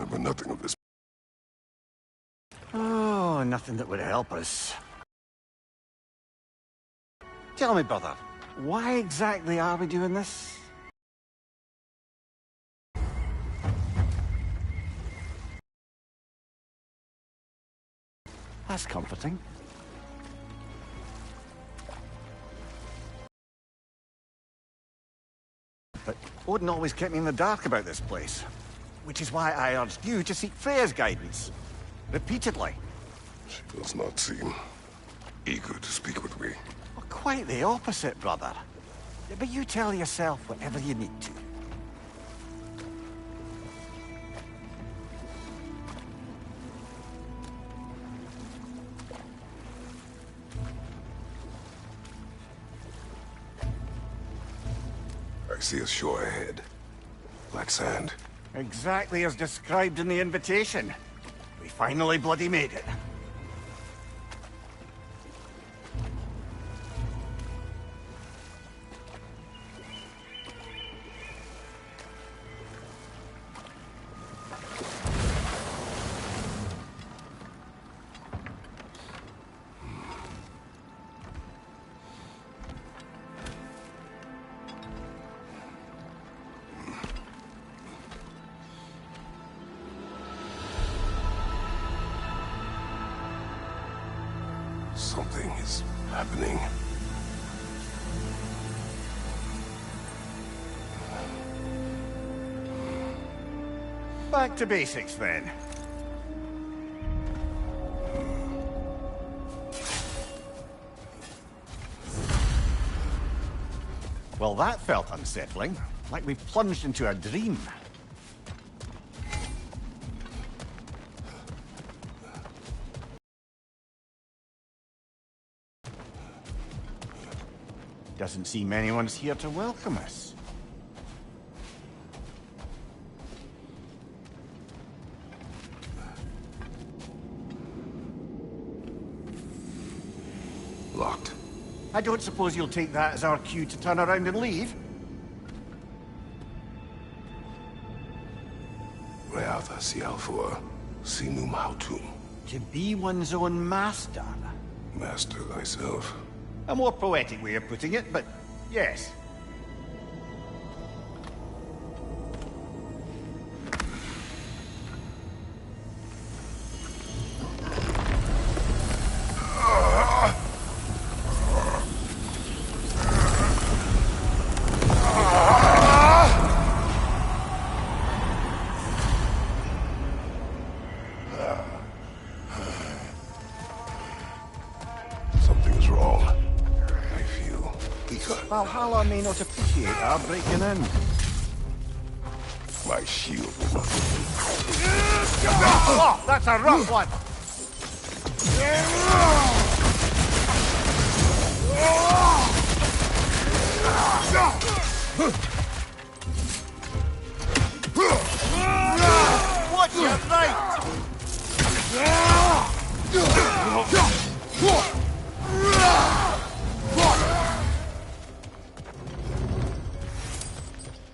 remember nothing of this. Oh, nothing that would help us. Tell me, brother, why exactly are we doing this? That's comforting. But Odin always kept me in the dark about this place, which is why I urged you to seek Freya's guidance. Repeatedly. She does not seem eager to speak with me. Well, quite the opposite, brother. But you tell yourself whatever you need to. I see a shore ahead. Black sand. Exactly as described in the invitation. We finally bloody made it. Something is happening. Back to basics, then. Well, that felt unsettling. Like we plunged into a dream. Doesn't seem anyone's here to welcome us. Locked. I don't suppose you'll take that as our cue to turn around and leave? Reatha Sialfur, Sinum Hautum. To be one's own master. Master thyself. A more poetic way of putting it, but yes. Something's wrong. I feel weaker. Valhalla may not appreciate our breaking in. My shield. Oh, that's a rough one! Watch your right!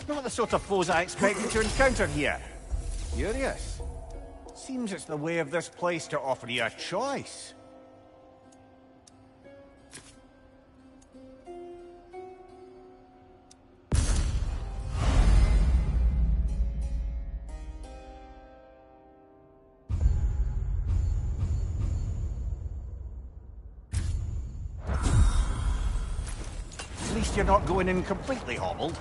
Not the sort of foes I expected to encounter here. Curious. Seems it's the way of this place to offer you a choice. At least you're not going in completely hobbled.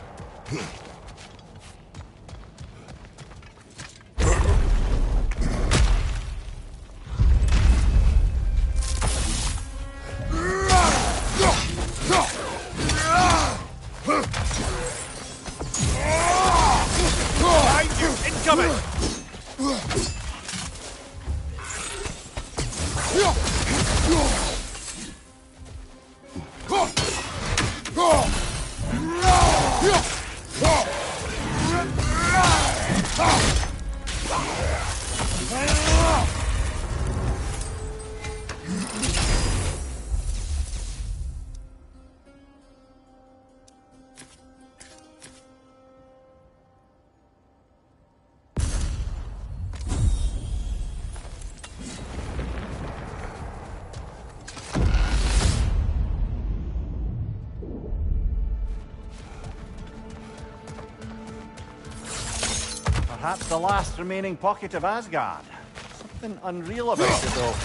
Behind you! Incoming! Perhaps the last remaining pocket of Asgard. Something unreal about it, though.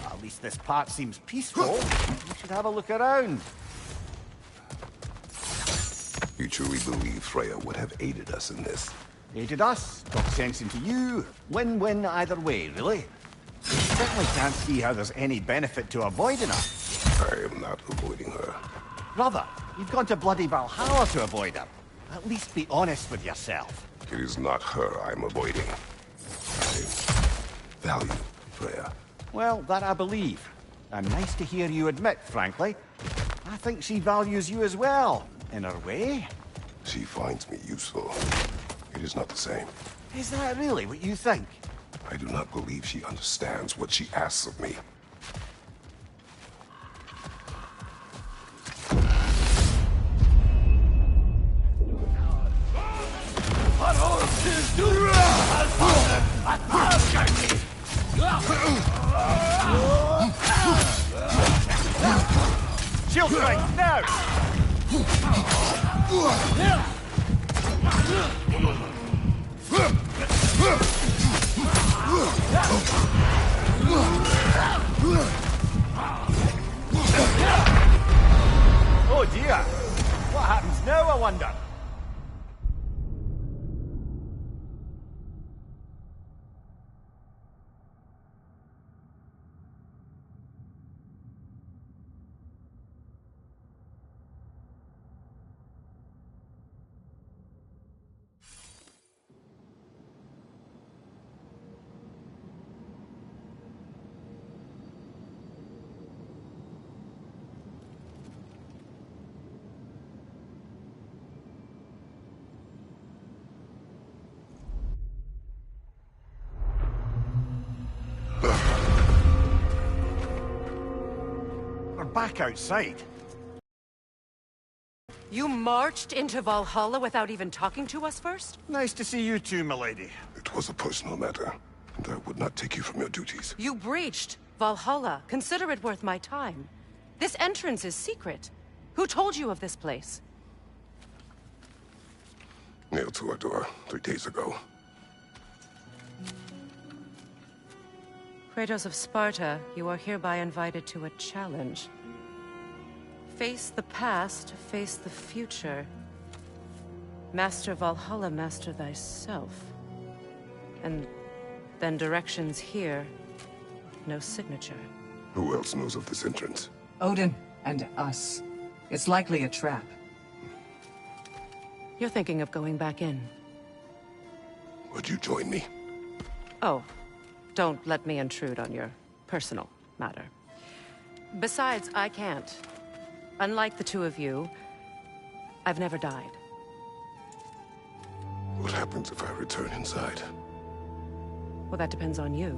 At least this part seems peaceful. We should have a look around. You truly believe Freya would have aided us in this? Aided us, talk sense into you. Win-win either way, really. Certainly can't see how there's any benefit to avoiding her. I am not avoiding her. Brother, you've gone to bloody Valhalla to avoid her. At least be honest with yourself. It is not her I'm avoiding. I value Freya. Well, that I believe. And nice to hear you admit, frankly. I think she values you as well, in her way. She finds me useful. It is not the same. Is that really what you think? I do not believe she understands what she asks of me. Shield strike, now! Oh dear! What happens now, I wonder? Back outside. You marched into Valhalla without even talking to us first? Nice to see you too, milady. It was a personal matter, and I would not take you from your duties. You breached Valhalla. Consider it worth my time. This entrance is secret. Who told you of this place? Nailed to our door 3 days ago. Kratos of Sparta, you are hereby invited to a challenge. Face the past, face the future. Master Valhalla, master thyself. And then directions here, no signature. Who else knows of this entrance? Odin and us. It's likely a trap. You're thinking of going back in. Would you join me? Oh, don't let me intrude on your personal matter. Besides, I can't. Unlike the two of you, I've never died. What happens if I return inside? Well, that depends on you.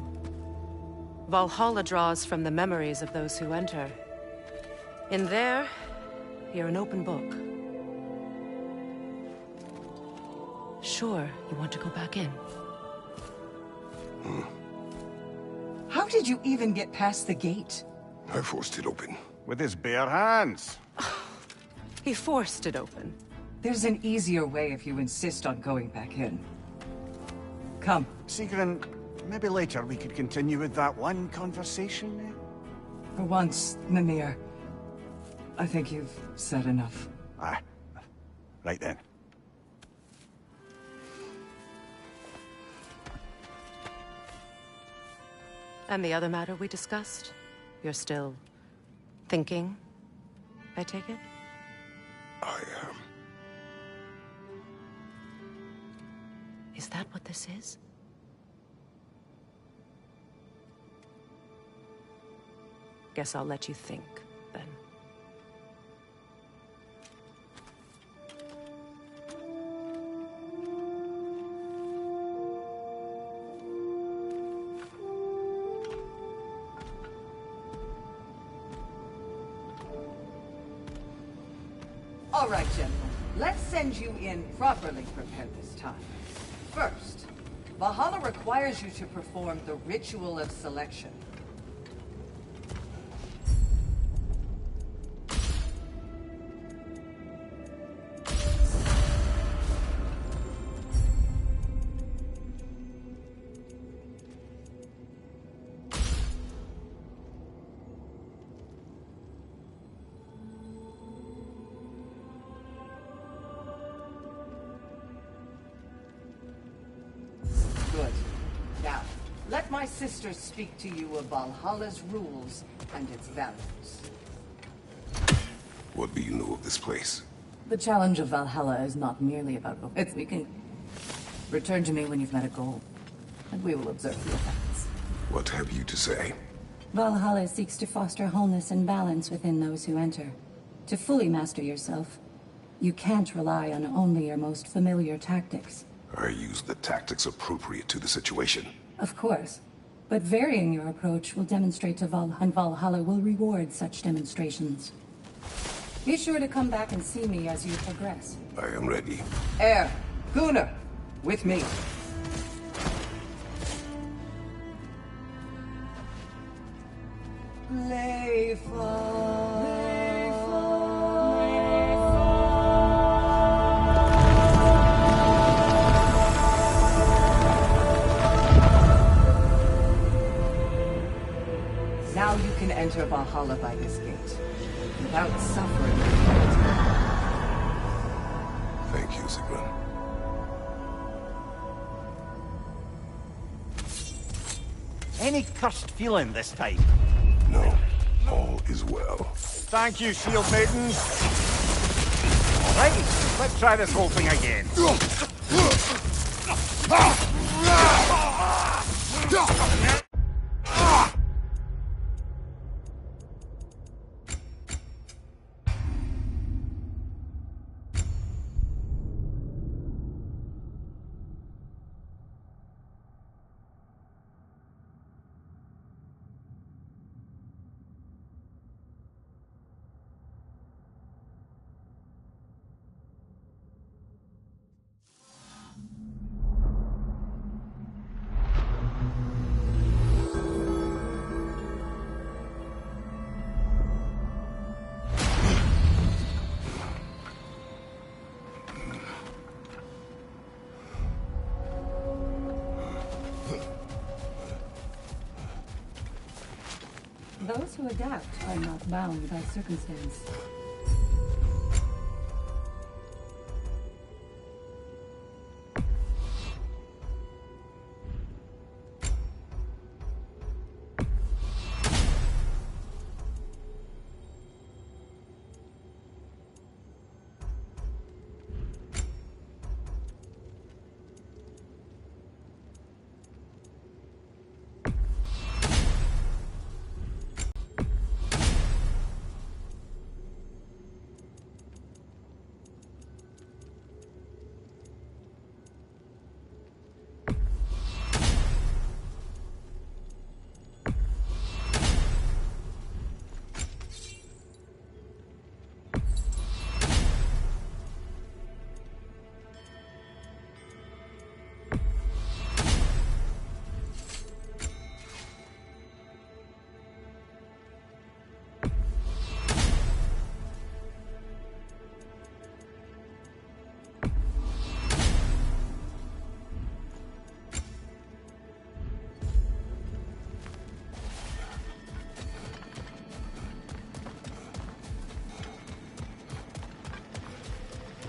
Valhalla draws from the memories of those who enter. In there, you're an open book. Sure, you want to go back in. How did you even get past the gate? I forced it open. With his bare hands. He forced it open. There's an easier way if you insist on going back in. Come. Sigrun, maybe later we could continue with that one conversation. For once, Mimir. I think you've said enough. Aye. Right then. And the other matter we discussed? You're still thinking, I take it? I am. Is that what this is? Guess I'll let you think, then. All right, gentlemen. Let's send you in properly prepared this time. First, Valhalla requires you to perform the Ritual of Selection. let my sister speak to you of Valhalla's rules and its values. What do you know of this place? The challenge of Valhalla is not merely about speaking. Return to me when you've met a goal, and we will observe the effects. What have you to say? Valhalla seeks to foster wholeness and balance within those who enter. To fully master yourself, you can't rely on only your most familiar tactics. I use the tactics appropriate to the situation. Of course, but varying your approach will demonstrate to and Valhalla will reward such demonstrations. Be sure to come back and see me as you progress. I am ready. Air, Gunnar, with me. Now you can enter Valhalla by this gate, without suffering. Thank you, Sigrun. Any cursed feeling this time? No, all is well. Thank you, shield maidens. Alright, let's try this whole thing again. Those who adapt are not bound by circumstance.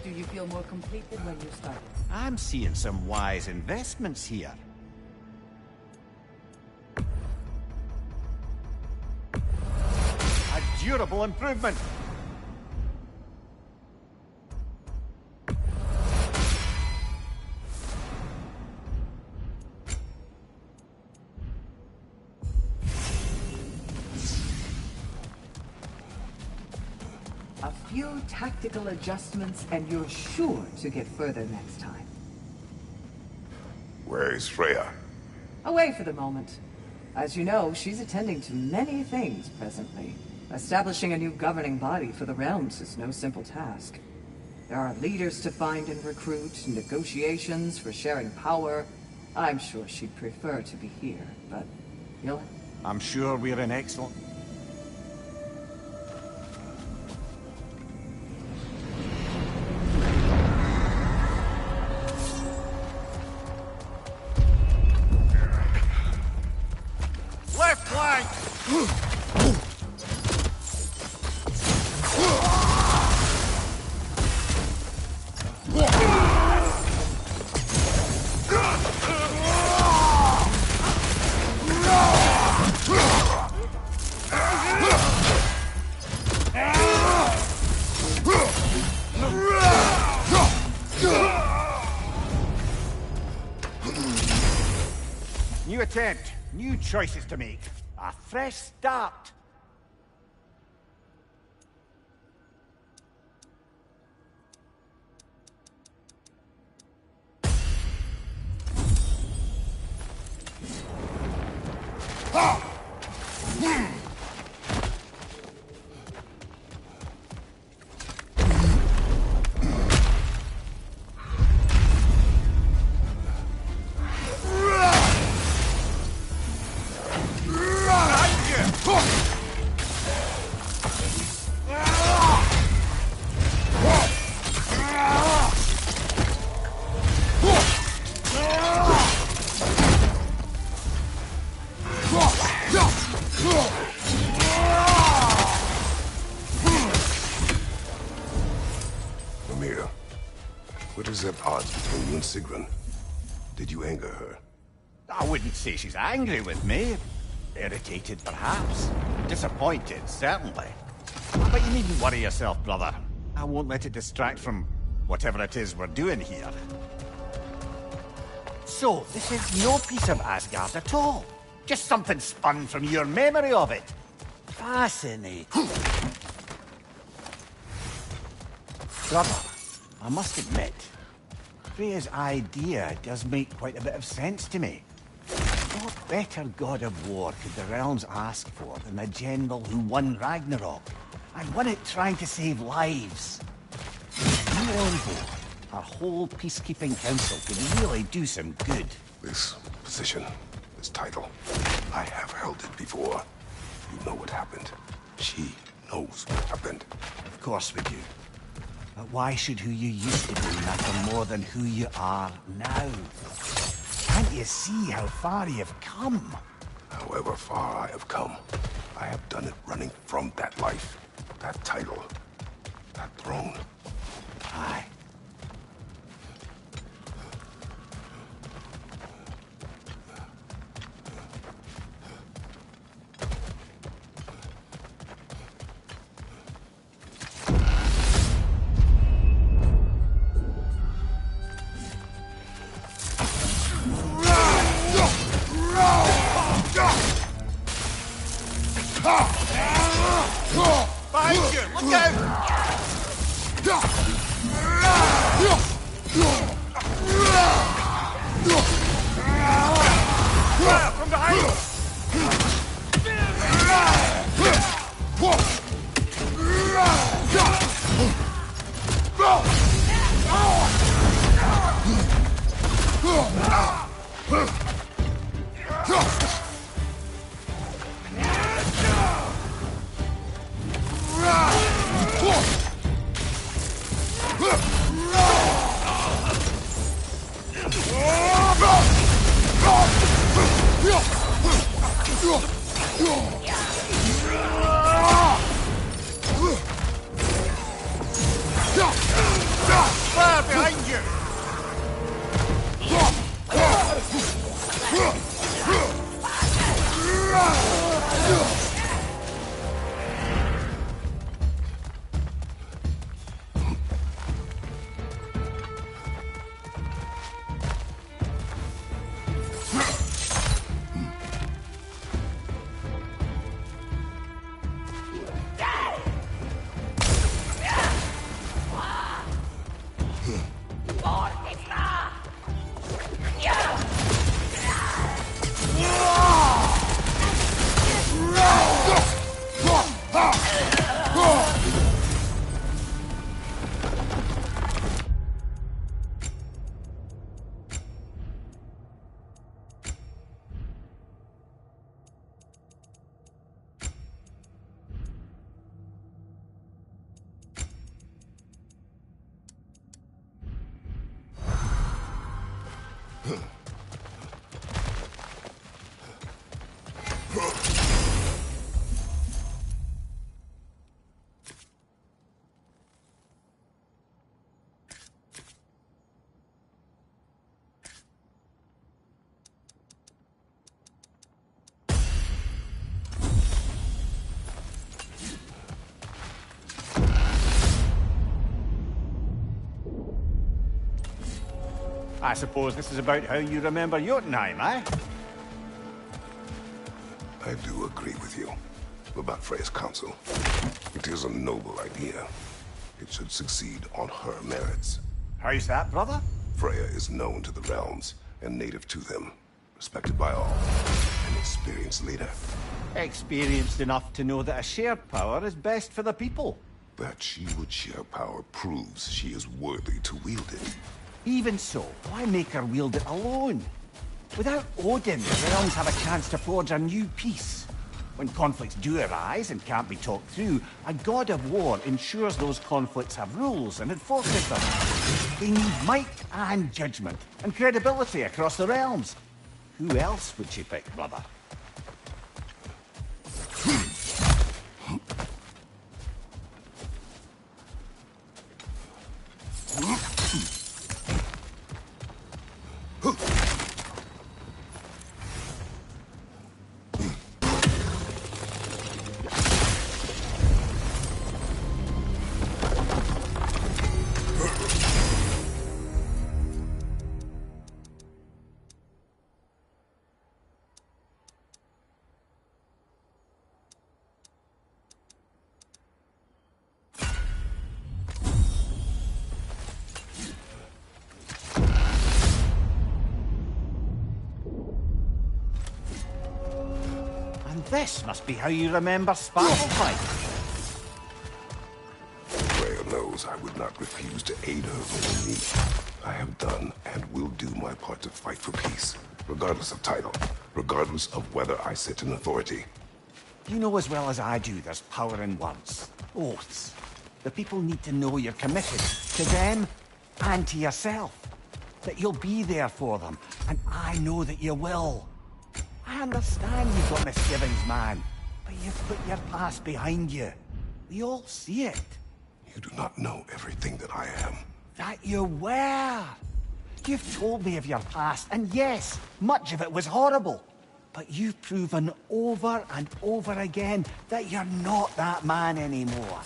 Do you feel more complete than when you started? I'm seeing some wise investments here. A durable improvement. A few tactical adjustments and you're sure to get further next time. Where is Freya? Away for the moment. As you know, she's attending to many things presently. Establishing a new governing body for the realms is no simple task. There are leaders to find and recruit, negotiations for sharing power. I'm sure she'd prefer to be here, but you'll... I'm sure we're in excellent... Left flank! New attempt, new choices to make. A fresh start. Mimir, what is at odds between you and Sigrun? Did you anger her? I wouldn't say she's angry with me. Irritated, perhaps. Disappointed, certainly. But you needn't worry yourself, brother. I won't let it distract from whatever it is we're doing here. So, this is no piece of Asgard at all. Just something spun from your memory of it. Fascinating. Brother, I must admit, Freya's idea does make quite a bit of sense to me. What better god of war could the realms ask for than the general who won Ragnarok, and won it trying to save lives? You on board, our whole peacekeeping council could really do some good. This position, this title, I have held it before. You know what happened. She knows what happened. Of course we do. But why should who you used to be matter more than who you are now? Can't you see how far you've come? However far I have come, I have done it running from that life, that title, that throne. Aye. Behind you! Look out! Fire from behind! Fire behind you! I suppose this is about how you remember Jotunheim, eh? I do agree with you about Freya's council. It is a noble idea. It should succeed on her merits. How's that, brother? Freya is known to the realms and native to them, respected by all. An experienced leader. Experienced enough to know that a shared power is best for the people. That she would share power proves she is worthy to wield it. Even so, why make her wield it alone? Without Odin, the realms have a chance to forge a new peace. When conflicts do arise and can't be talked through, a god of war ensures those conflicts have rules and enforces them. They need might and judgment, and credibility across the realms. Who else would she pick, brother? This must be how you remember Sparklefight. Freya knows I would not refuse to aid her when in need. I have done and will do my part to fight for peace, regardless of title, regardless of whether I sit in authority. You know as well as I do there's power in words. Oaths. The people need to know you're committed to them and to yourself. That you'll be there for them, and I know that you will. I understand you've got misgivings, man, but you've put your past behind you. We all see it. You do not know everything that I am. That you were. You've told me of your past, and yes, much of it was horrible. But you've proven over and over again that you're not that man anymore.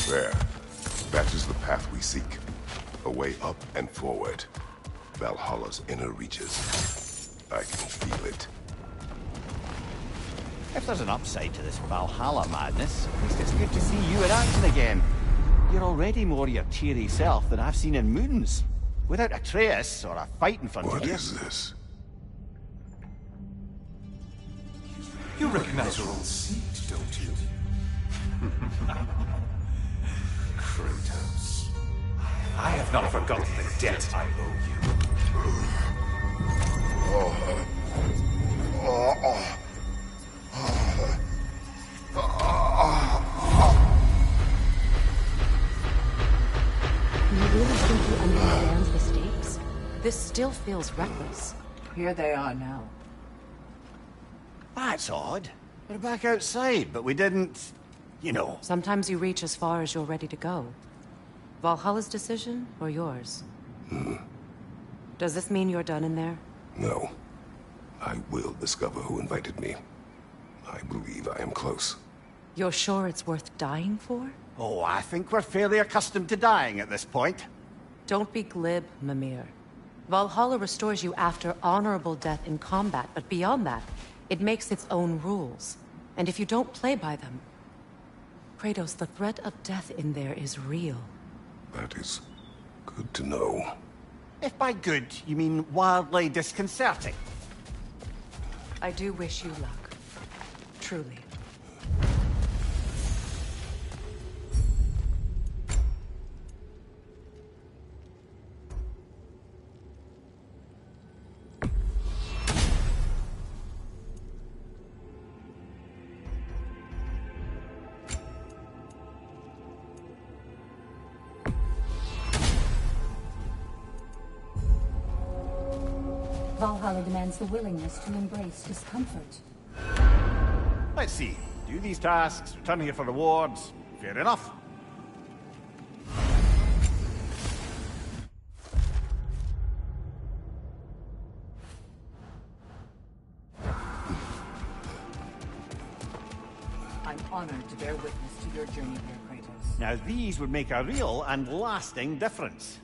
There. That is the path we seek. A way up and forward. Valhalla's inner reaches. I can feel it. If there's an upside to this Valhalla madness, at least it's good to see you in action again. You're already more your cheery self than I've seen in moons. Without Atreus or a fight in front What of you. is this? You recognize your old seat, don't you? Kratos. I have not forgotten the debt I owe you. This still feels reckless. Here they are now. That's odd. We're back outside, but we didn't... You know. Sometimes you reach as far as you're ready to go. Valhalla's decision, or yours? Does this mean you're done in there? No. I will discover who invited me. I believe I am close. You're sure it's worth dying for? Oh, I think we're fairly accustomed to dying at this point. Don't be glib, Mimir. Valhalla restores you after honorable death in combat, but beyond that, it makes its own rules. And if you don't play by them... Kratos, the threat of death in there is real. That is good to know. If by good, you mean wildly disconcerting. I do wish you luck. Truly. Valhalla demands the willingness to embrace discomfort. Let's see. Do these tasks, return here for rewards. Fair enough. I'm honored to bear witness to your journey here, Kratos. Now these would make a real and lasting difference.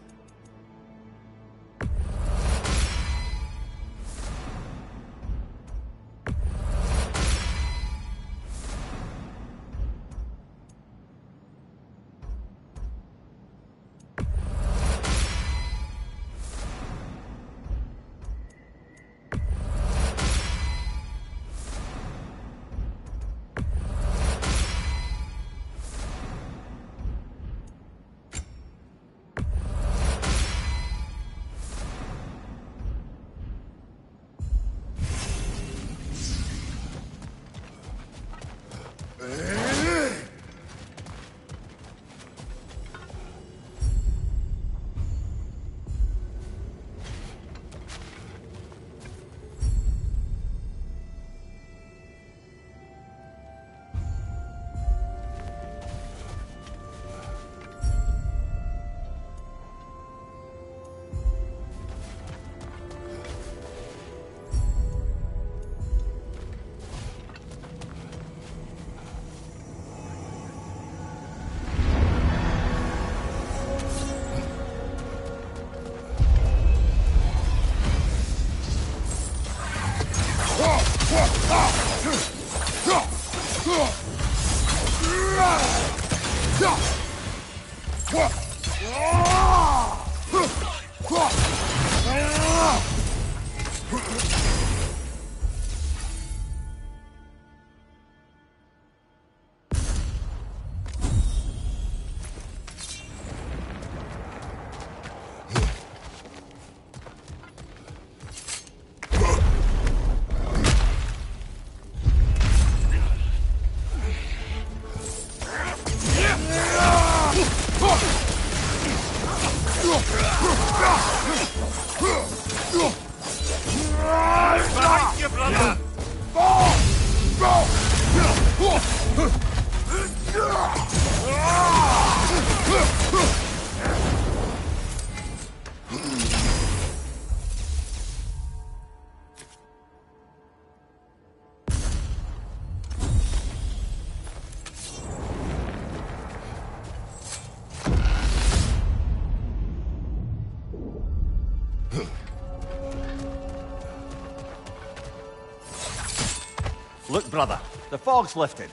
Look, brother, the fog's lifted.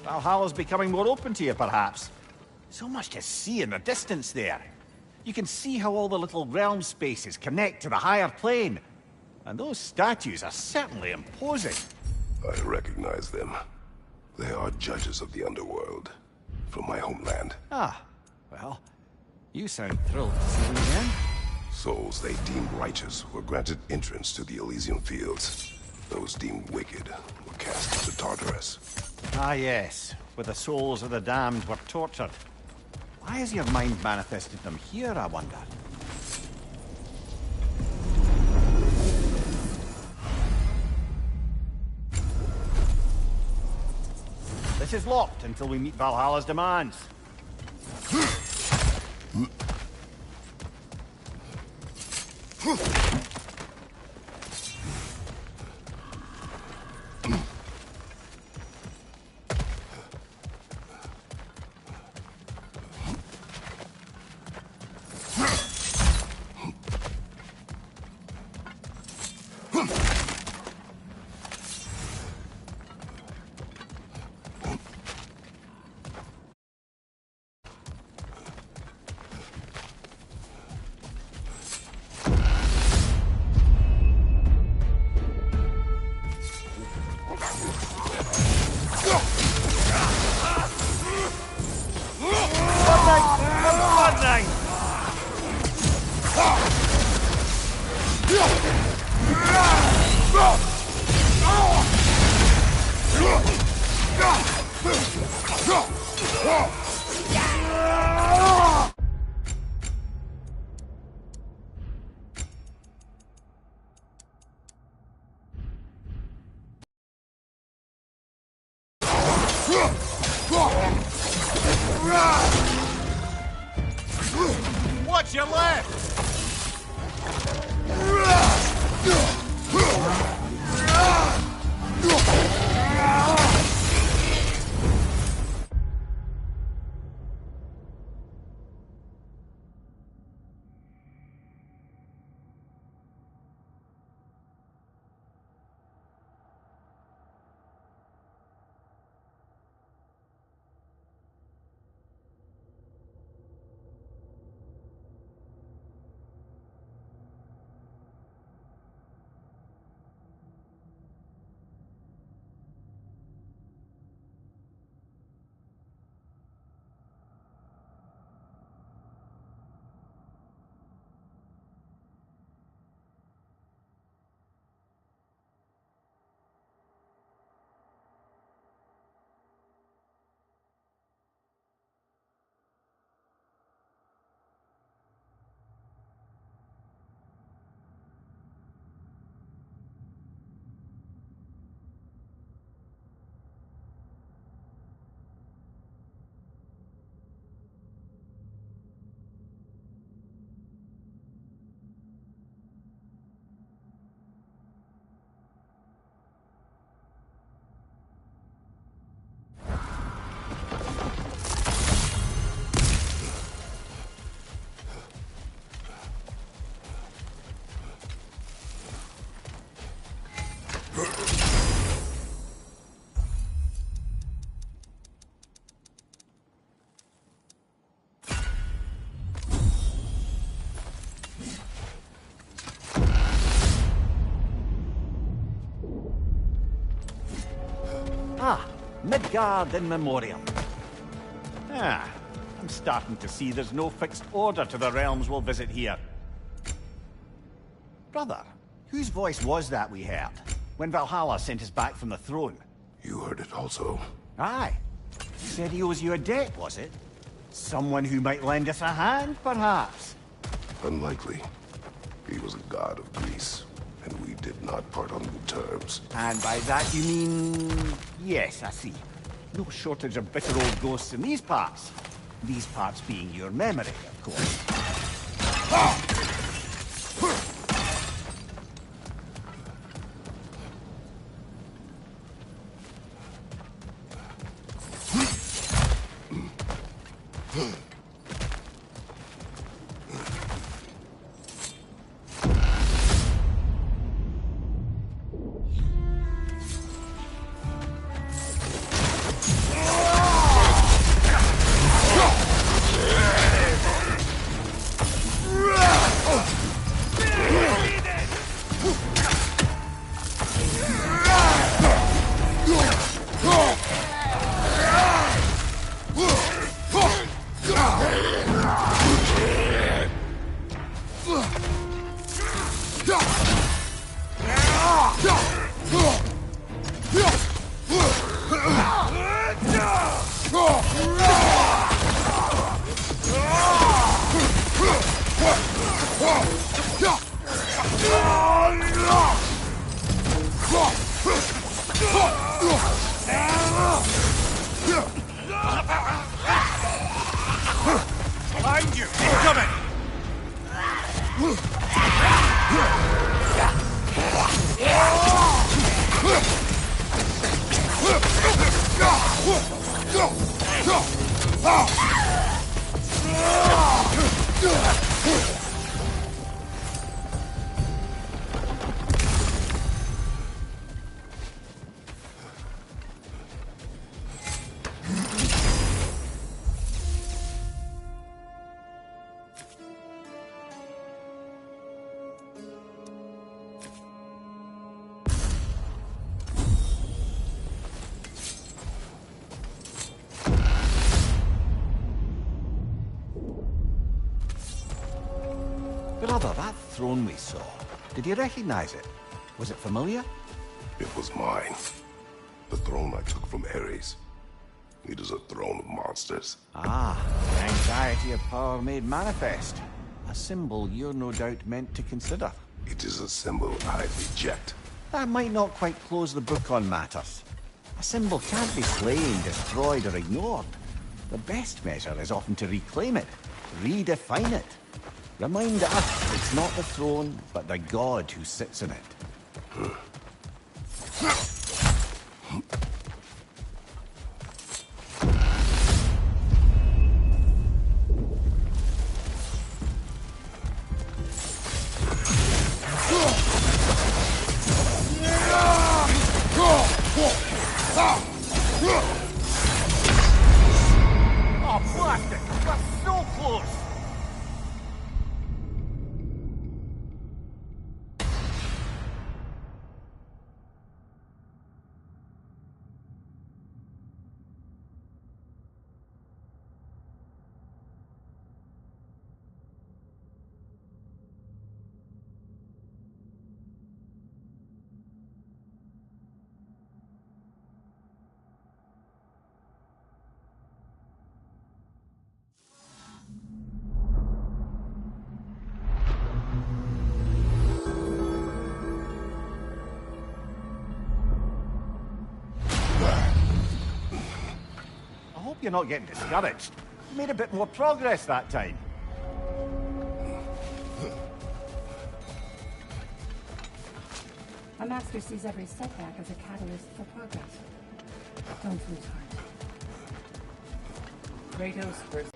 Valhalla's becoming more open to you, perhaps. So much to see in the distance there. You can see how all the little realm spaces connect to the higher plane. And those statues are certainly imposing. I recognize them. They are judges of the underworld. From my homeland. Ah, well, you sound thrilled to see them again. Souls they deemed righteous were granted entrance to the Elysium Fields. Those deemed wicked were cast into Tartarus. Ah, yes, where the souls of the damned were tortured. Why has your mind manifested them here, I wonder? Place is locked until we meet Valhalla's demands. Watch your left! Ah, Midgard in Memoriam. Ah, I'm starting to see there's no fixed order to the realms we'll visit here. Brother, whose voice was that we heard when Valhalla sent us back from the throne? You heard it also. Aye. He said he owes you a debt, was it? Someone who might lend us a hand, perhaps? Unlikely. He was a god of Greece, and we did not part on good terms. And by that you mean... Yes, I see. No shortage of bitter old ghosts in these parts. These parts being your memory, of course. Brother, that throne we saw, did you recognize it? Was it familiar? It was mine. The throne I took from Ares. It is a throne of monsters. Ah, the anxiety of power made manifest. A symbol you're no doubt meant to consider. It is a symbol I reject. That might not quite close the book on matters. A symbol can't be slain, destroyed, or ignored. The best measure is often to reclaim it, redefine it. Remind us it's not the throne, but the god who sits in it. Oh, blast it! We're so close! I hope you're not getting discouraged. You made a bit more progress that time. A master sees every setback as a catalyst for progress. Don't lose heart. Kratos versus...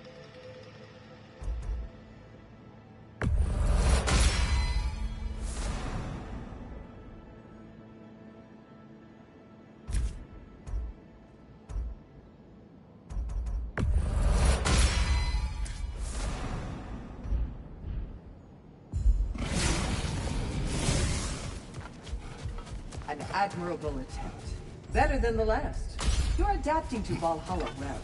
An admirable attempt. Better than the last. You're adapting to Valhalla well.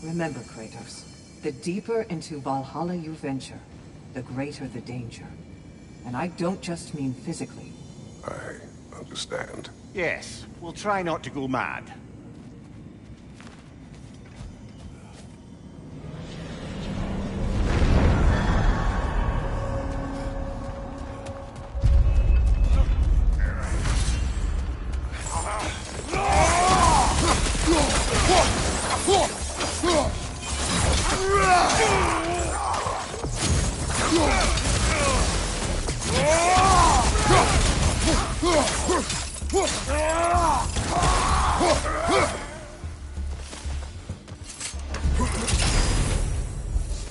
Remember, Kratos, the deeper into Valhalla you venture, the greater the danger. And I don't just mean physically. I understand. Yes, we'll try not to go mad.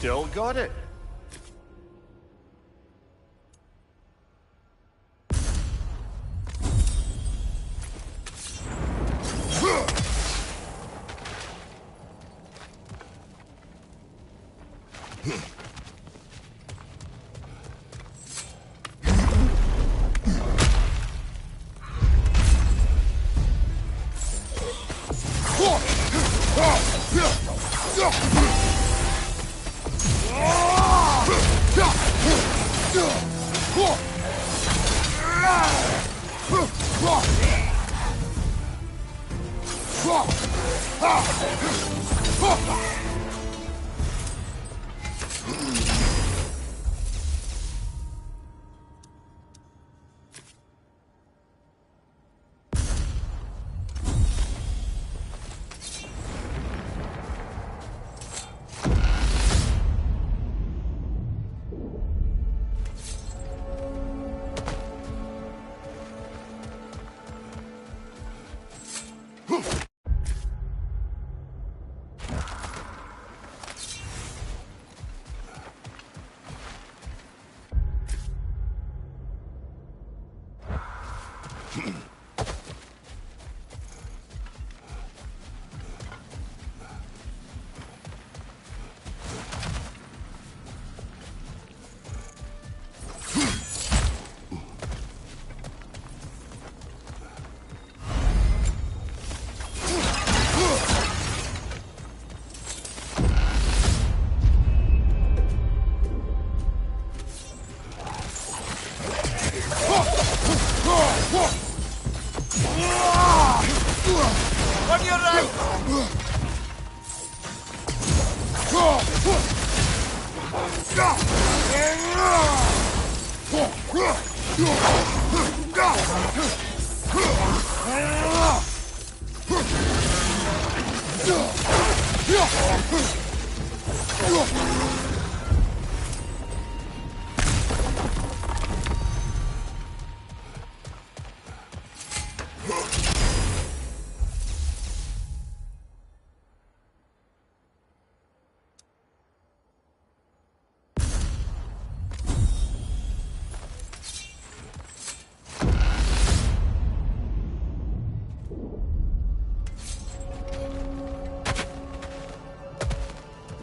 Still got it. On your right!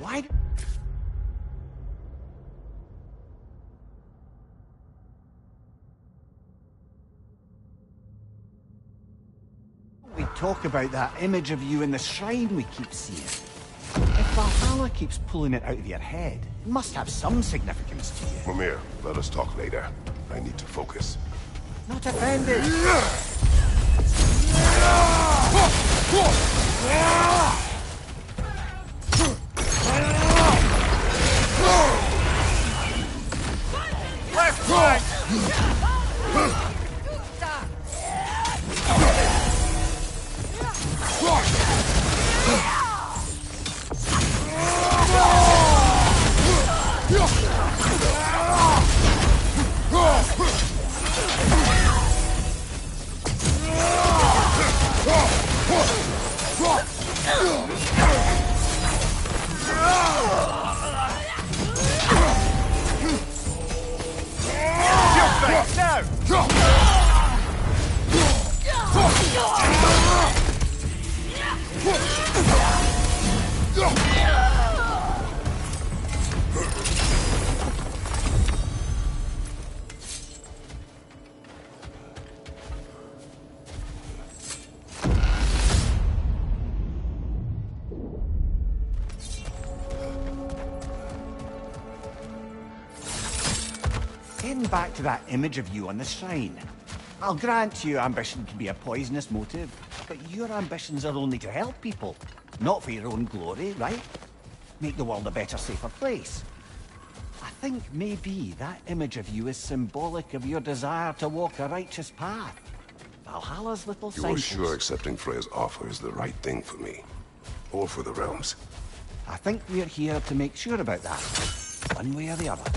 Why? We talk about that image of you in the shrine we keep seeing. If Valhalla keeps pulling it out of your head, it must have some significance to you. Mimir, let us talk later. I need to focus. Not offended. Left flank! Getting back to that image of you on the shrine. I'll grant you ambition can be a poisonous motive, but your ambitions are only to help people, not for your own glory, right? Make the world a better, safer place. I think maybe that image of you is symbolic of your desire to walk a righteous path. Valhalla's little You are signpost. sure accepting Freya's offer is the right thing for me? Or for the realms? I think we're here to make sure about that, one way or the other.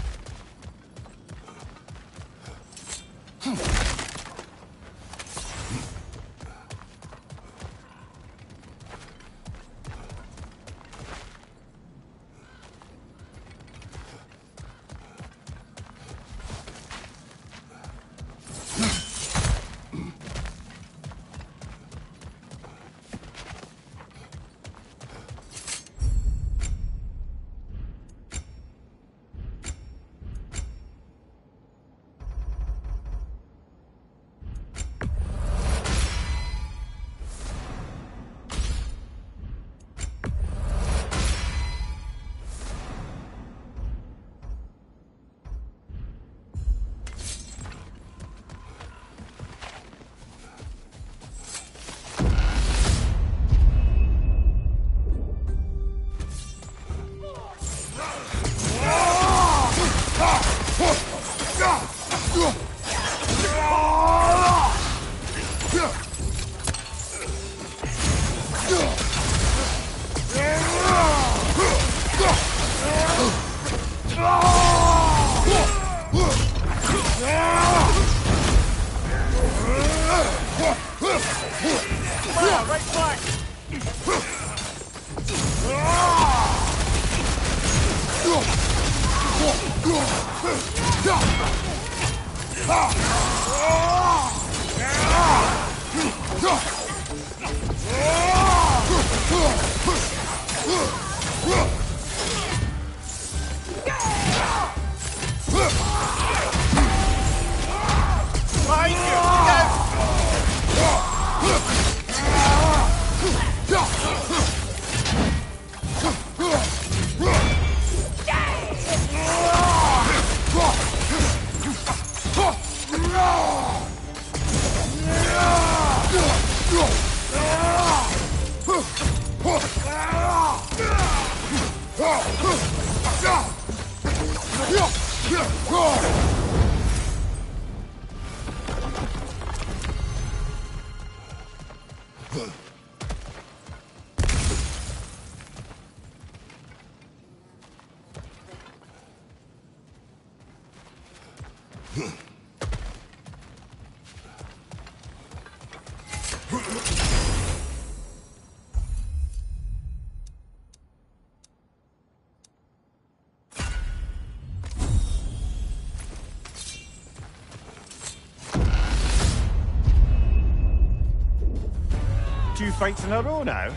Two fights in a row now.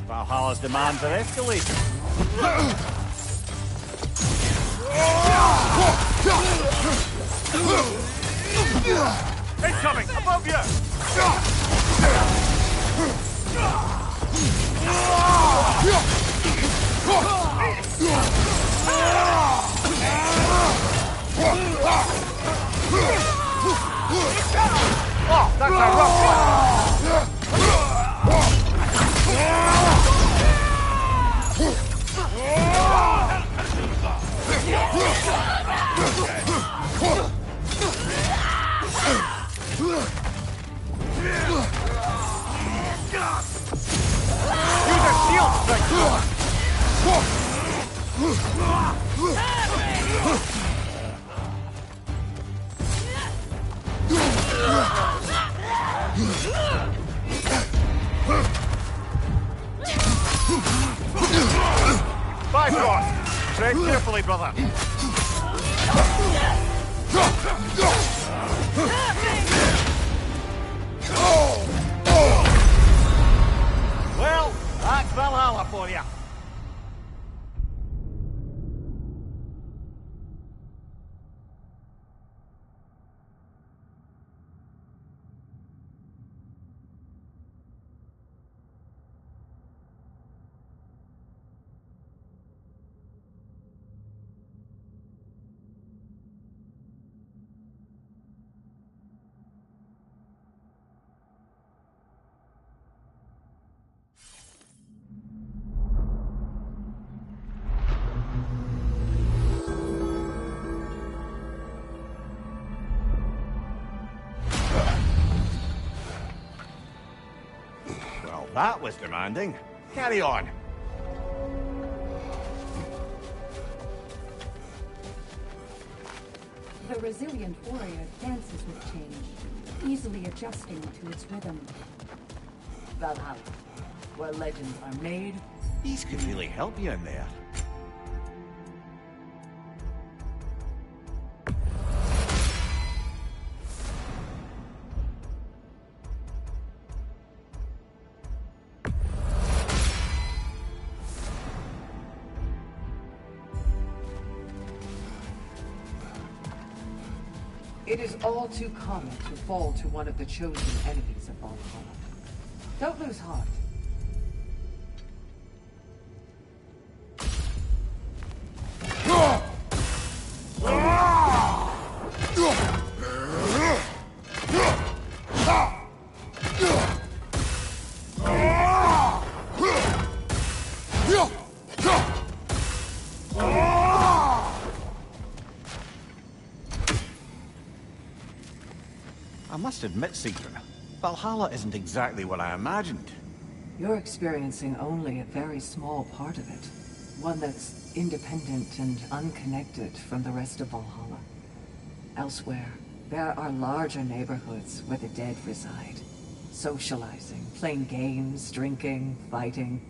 Valhalla's demands are escalating. Incoming! Above you! Oh, that's a rough one! Use a shield strike! Bifrost! Tread carefully, brother. Well, that's Valhalla for you. Well, that was demanding. Carry on. The resilient warrior dances with change, easily adjusting to its rhythm. Valhalla, where legends are made. These could really help you in there. It is all too common to fall to one of the chosen enemies of Valhalla. Don't lose heart. I must admit, Sigrun, Valhalla isn't exactly what I imagined. You're experiencing only a very small part of it. One that's independent and unconnected from the rest of Valhalla. Elsewhere, there are larger neighborhoods where the dead reside. Socializing, playing games, drinking, fighting.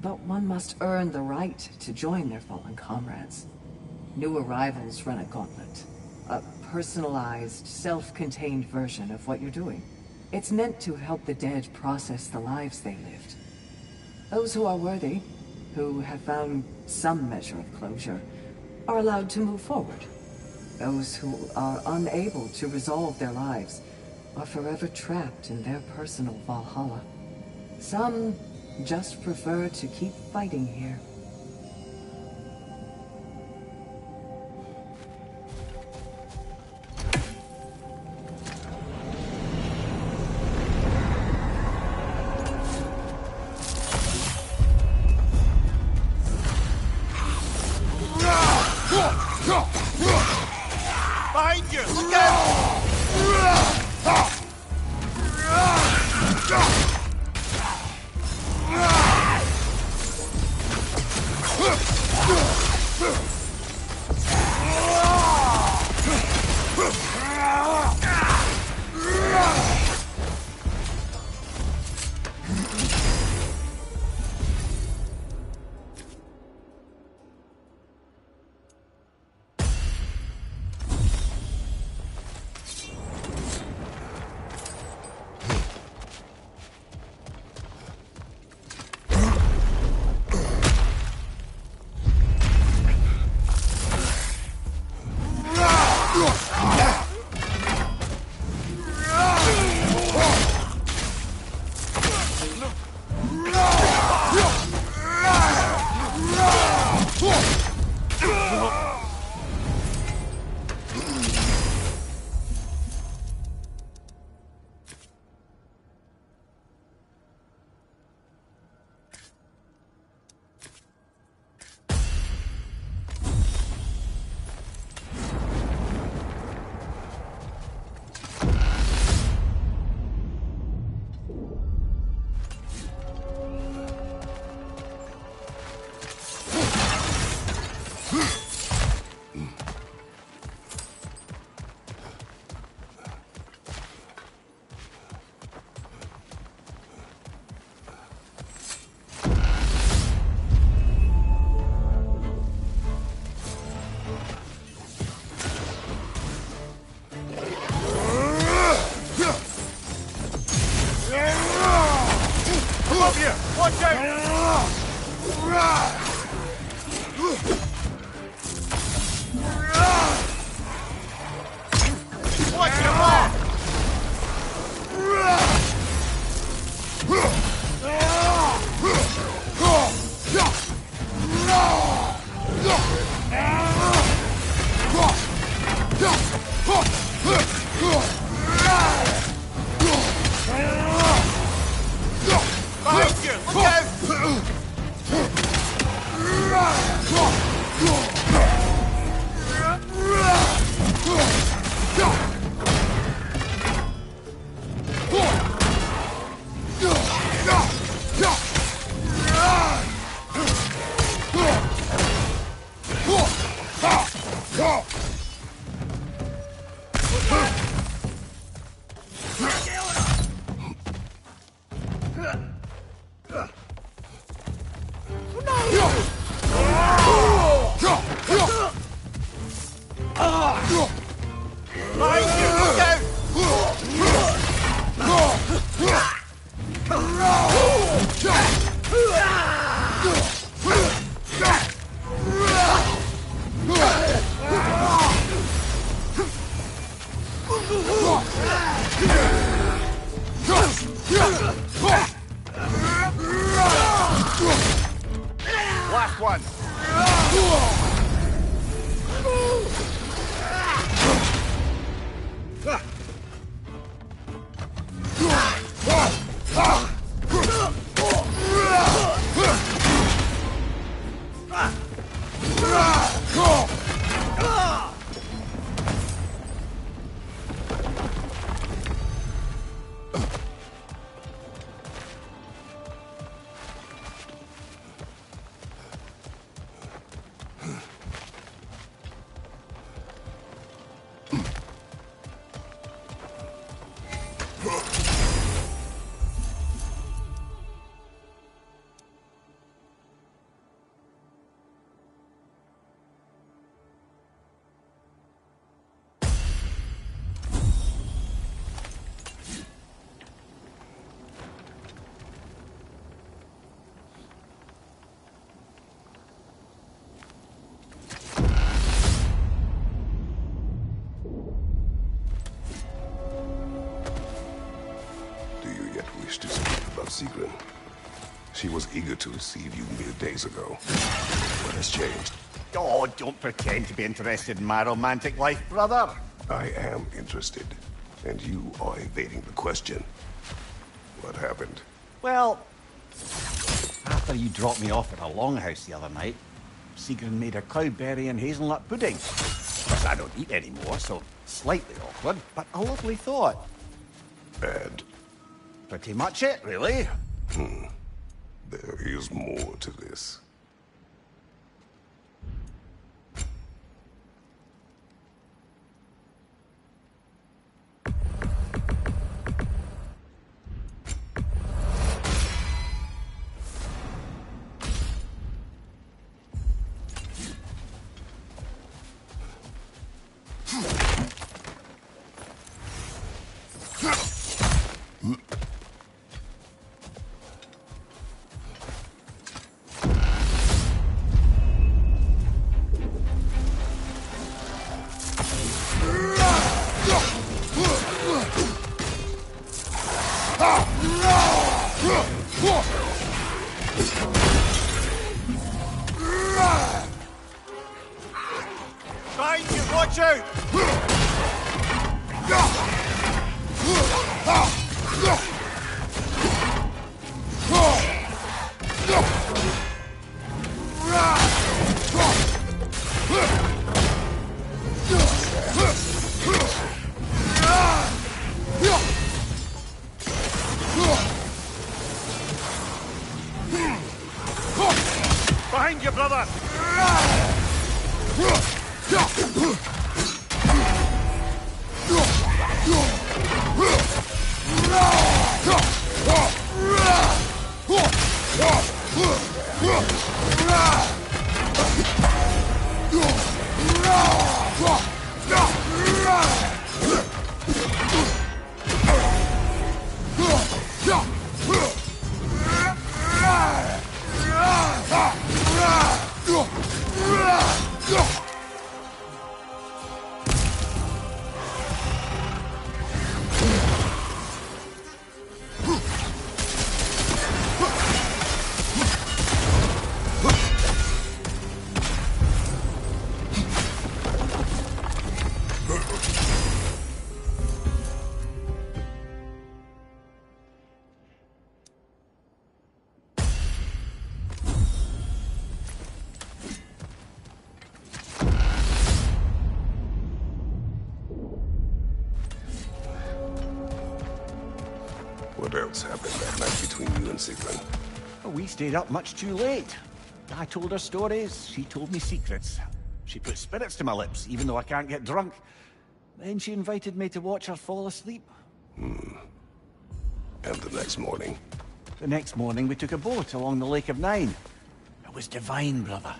But one must earn the right to join their fallen comrades. New arrivals run a gauntlet. A personalized, self-contained version of what you're doing. It's meant to help the dead process the lives they lived. Those who are worthy, who have found some measure of closure, are allowed to move forward. Those who are unable to resolve their lives are forever trapped in their personal Valhalla. Some just prefer to keep fighting here. Behind you! Look out! Above you! Watch out! Watch your back! Behind you! Look out! Behind you! Look out! Last one! Wish to speak about Sigrun. She was eager to receive you mere days ago. What has changed? Oh, don't pretend to be interested in my romantic life, brother. I am interested, and you are evading the question. What happened? Well, after you dropped me off at a longhouse the other night, Sigrun made a cloudberry and hazelnut pudding. Of course, I don't eat anymore, so slightly awkward, but a lovely thought. And Pretty much it, really. there is more to this. Behind you! Watch out! Behind you, brother! What else happened that night between you and Sigrun? Well, we stayed up much too late. I told her stories, she told me secrets. She put spirits to my lips, even though I can't get drunk. Then she invited me to watch her fall asleep. And the next morning? The next morning, we took a boat along the Lake of Nine. It was divine, brother.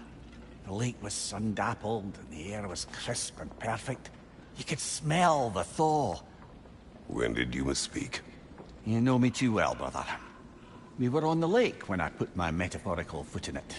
The lake was sun-dappled, and the air was crisp and perfect. You could smell the thaw. When did you misspeak? You know me too well, brother. We were on the lake when I put my metaphorical foot in it.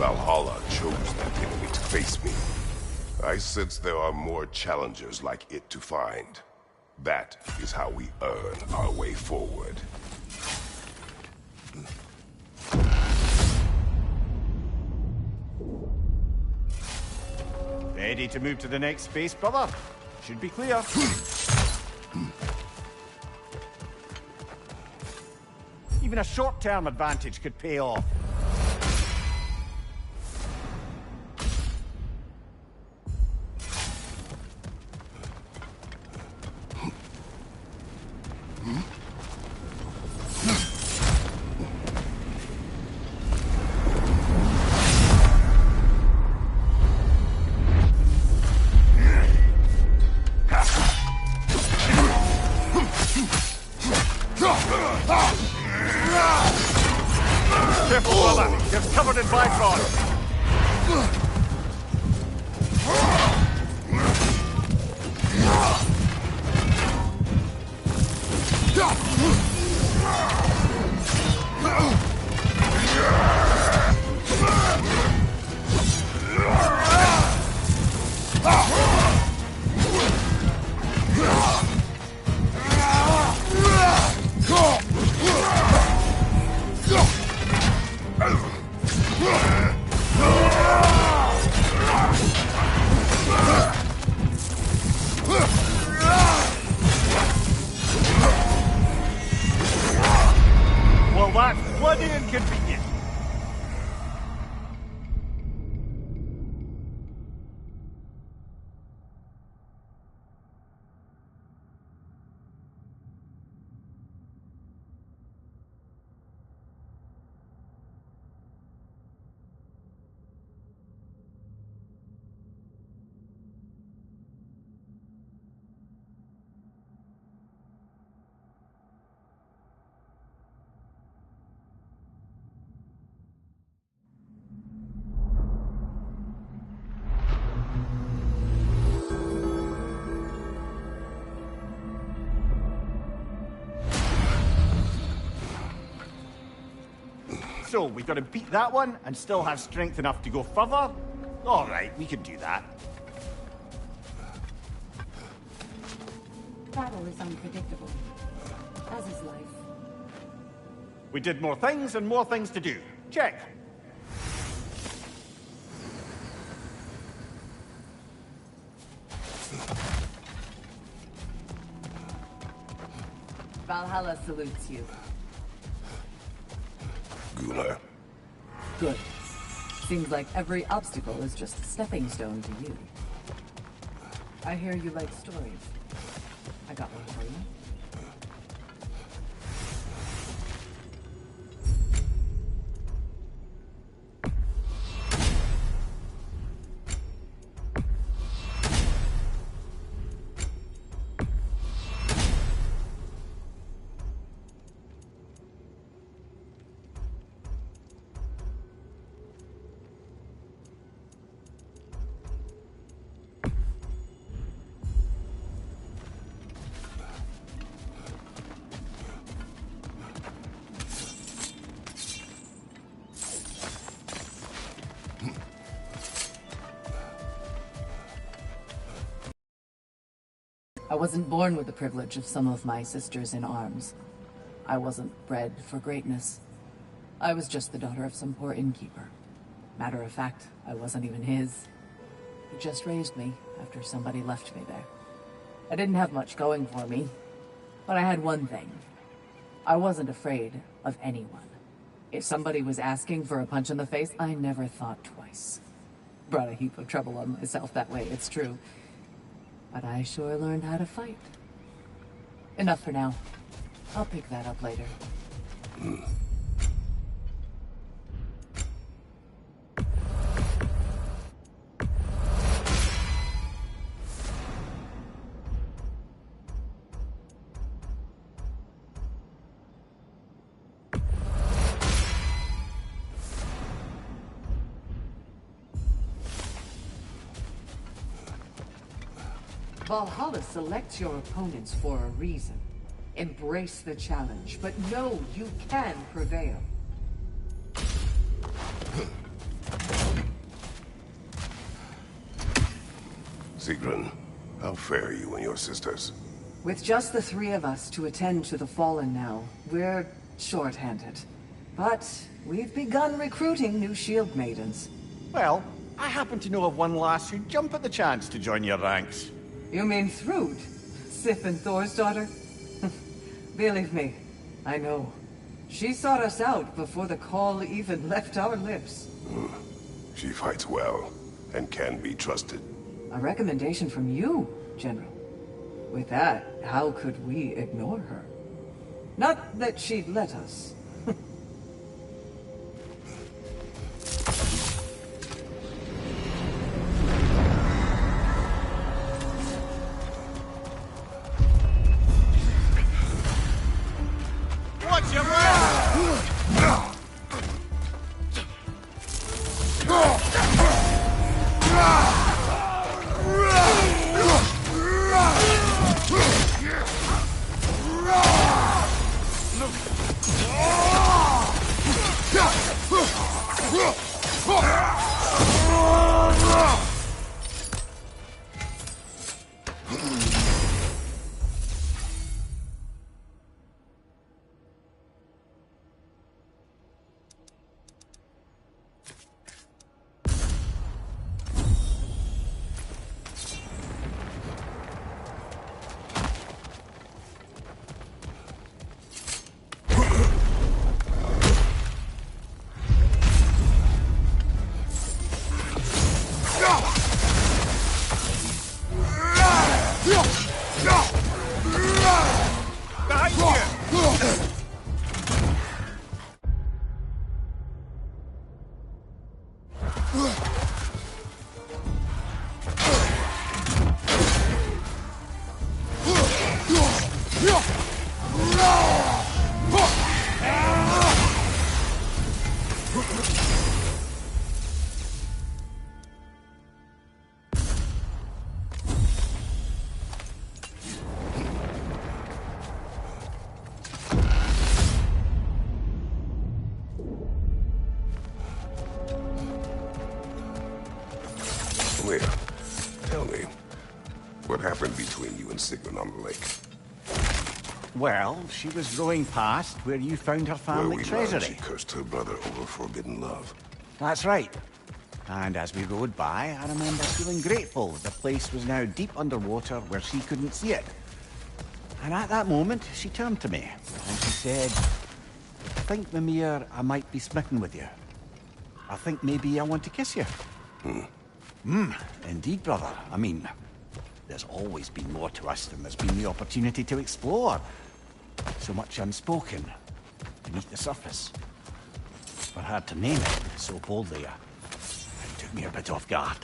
Valhalla chose that enemy to face me. I sense there are more challengers like it to find. That is how we earn our way forward. Ready to move to the next space, brother? Should be clear. Even a short-term advantage could pay off. Careful, brother. You're covered in Bifrost. So, we've got to beat that one and still have strength enough to go further? Alright, we can do that. Battle is unpredictable, as is life. We did more things and more things to do. Check. Valhalla salutes you. Gunnar. Good. Seems like every obstacle is just a stepping stone to you. I hear you like stories. I got one for you. I wasn't born with the privilege of some of my sisters in arms. I wasn't bred for greatness. I was just the daughter of some poor innkeeper. Matter of fact, I wasn't even his. He just raised me after somebody left me there. I didn't have much going for me, but I had one thing. I wasn't afraid of anyone. If somebody was asking for a punch in the face, I never thought twice. Brought a heap of trouble on myself that way, it's true. But I sure learned how to fight. Enough for now. I'll pick that up later. Valhalla selects your opponents for a reason. Embrace the challenge, but know you can prevail. Sigrun, how fare you and your sisters? With just the three of us to attend to the fallen now, we're short-handed. But we've begun recruiting new shield maidens. Well, I happen to know of one lass who'd jump at the chance to join your ranks. You mean Thrud? Sif and Thor's daughter? Believe me, I know. She sought us out before the call even left our lips. She fights well and can be trusted. A recommendation from you, General. With that, how could we ignore her? Not that she'd let us. Watch your back! Tell me, what happened between you and Sigrun on the lake? Well, she was rowing past where you found her Where family we learned treasury. she cursed her brother over forbidden love. That's right. And as we rode by, I remember feeling grateful that the place was now deep underwater where she couldn't see it. And at that moment, she turned to me, and she said, "I think, Mimir, I might be smitten with you. I think maybe I want to kiss you." Indeed, brother. I mean, there's always been more to us than there's been the opportunity to explore. So much unspoken, beneath the surface. For her to name it so boldly, it took me a bit off guard.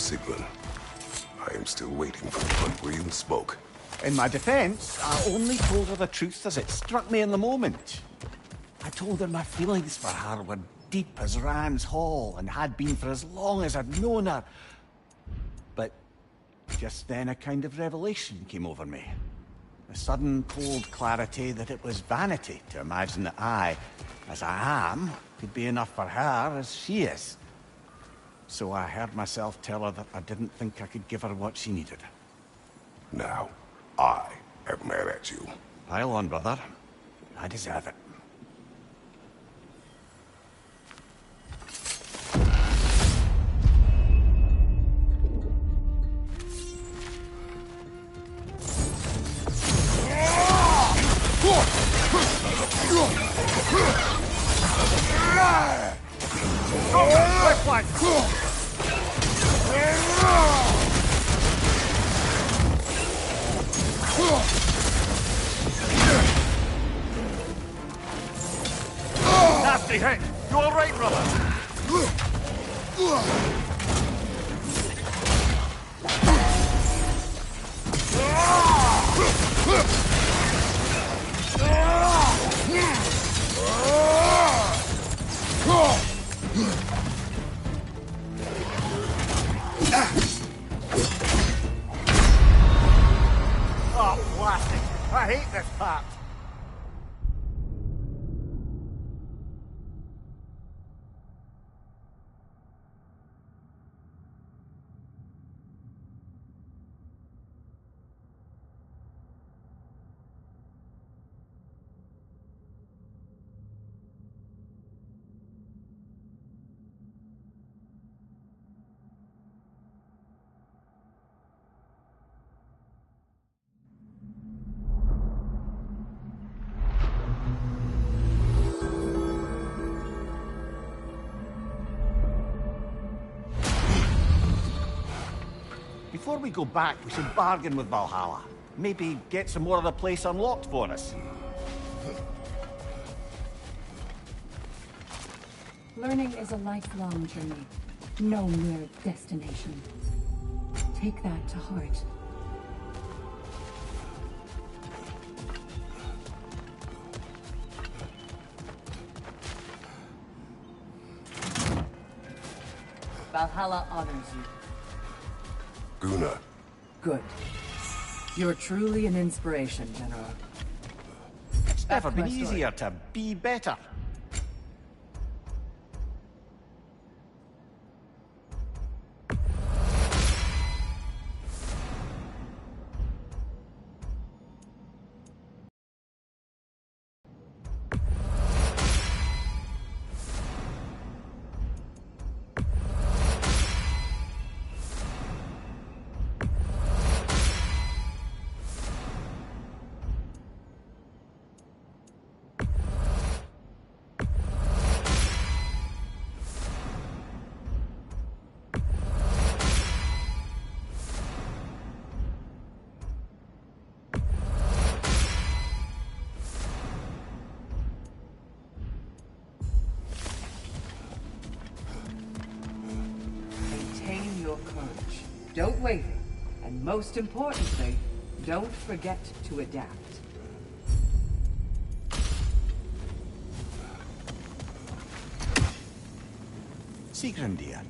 Sigrun, I am still waiting for the point where you spoke. In my defense, I only told her the truth as it struck me in the moment. I told her my feelings for her were deep as Rand's Hall and had been for as long as I'd known her. But just then a kind of revelation came over me. A sudden cold clarity that it was vanity to imagine that I, as I am, could be enough for her as she is. So I heard myself tell her that I didn't think I could give her what she needed. Now, I am mad at you. Pile on, brother. I deserve it. Nasty hit! You all right, brother? Oh, blasting! I hate this part! Before we go back, we should bargain with Valhalla. Maybe get some more of the place unlocked for us. Learning is a lifelong journey. no mere destination. Take that to heart. Valhalla honors you. Guna, Good. You're truly an inspiration, General. It's Back never to been my story. easier to be better. Maintain your courage. Don't waver. And most importantly, don't forget to adapt. Sigrun, dear,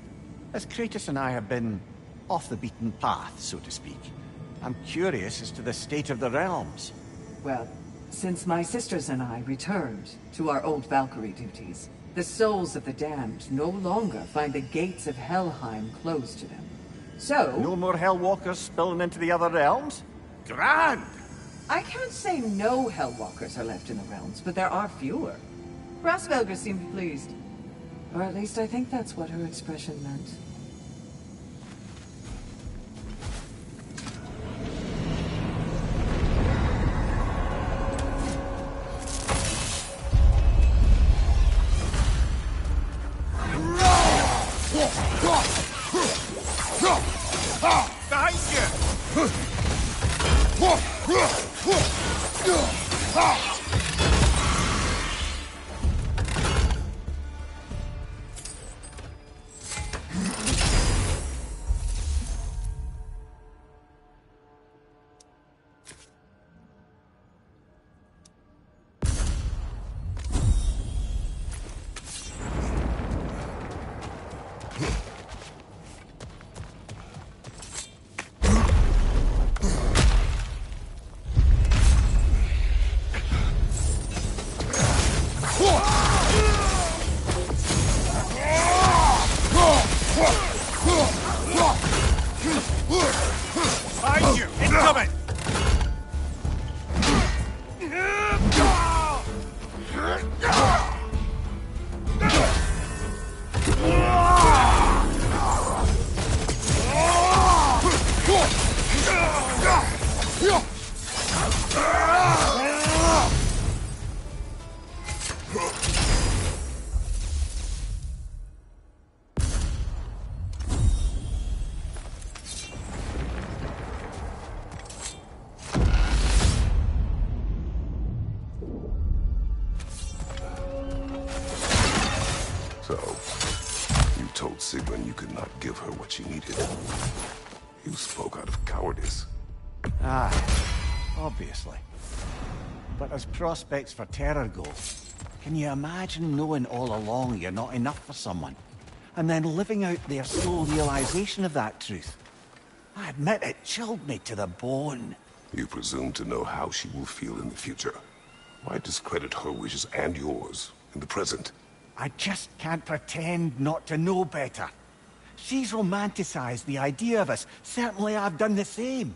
as Kratos and I have been off the beaten path, so to speak, I'm curious as to the state of the realms. Well, since my sisters and I returned to our old Valkyrie duties, the souls of the damned no longer find the gates of Helheim closed to them. So, No more Hellwalkers spilling into the other realms? Grand! I can't say no Hellwalkers are left in the realms, but there are fewer. Brassvelger seemed pleased. Or at least I think that's what her expression meant. Behind you! Behind you! Incoming! so you told Sigrun you could not give her what she needed. You spoke out of cowardice. Obviously. But as prospects for terror go, can you imagine knowing all along you're not enough for someone, and then living out their slow realization of that truth? I admit it chilled me to the bone. You presume to know how she will feel in the future. Why discredit her wishes and yours in the present? I just can't pretend not to know better. She's romanticized the idea of us. Certainly I've done the same.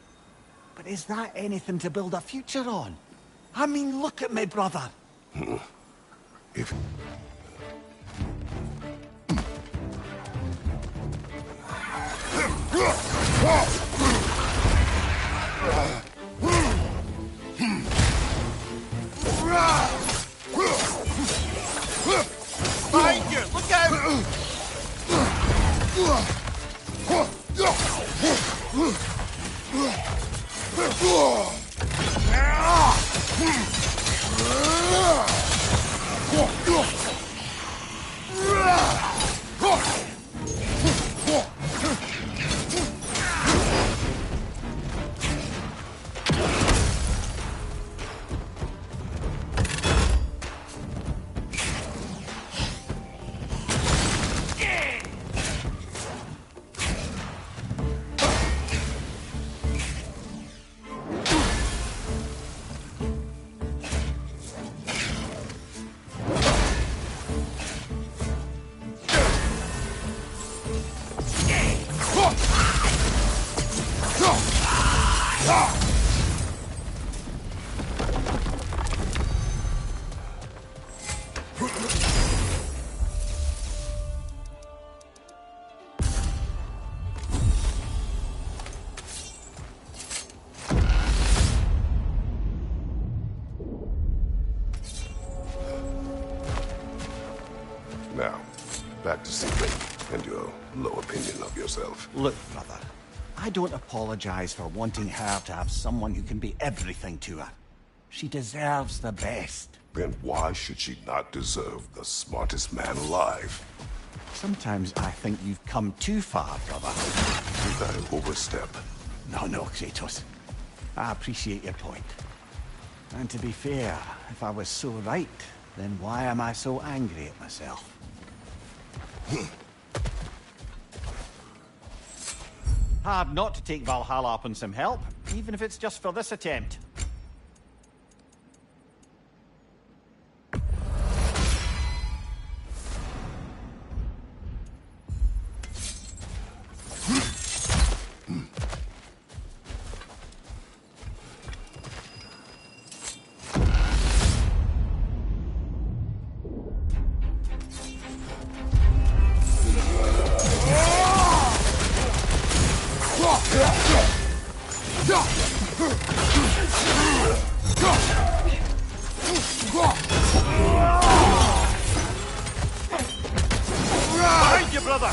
But is that anything to build a future on? I mean, look at me, brother. If... Behind you! Look out! Now, back to Secret and your low opinion of yourself. Look, brother, I don't apologize for wanting her to have someone who can be everything to her. She deserves the best. Then why should she not deserve the smartest man alive? Sometimes I think you've come too far, brother. Did I overstep? No, Kratos. I appreciate your point. And to be fair, if I was so right, then why am I so angry at myself? Hard not to take Valhalla up on some help, even if it's just for this attempt. Behind you, brother!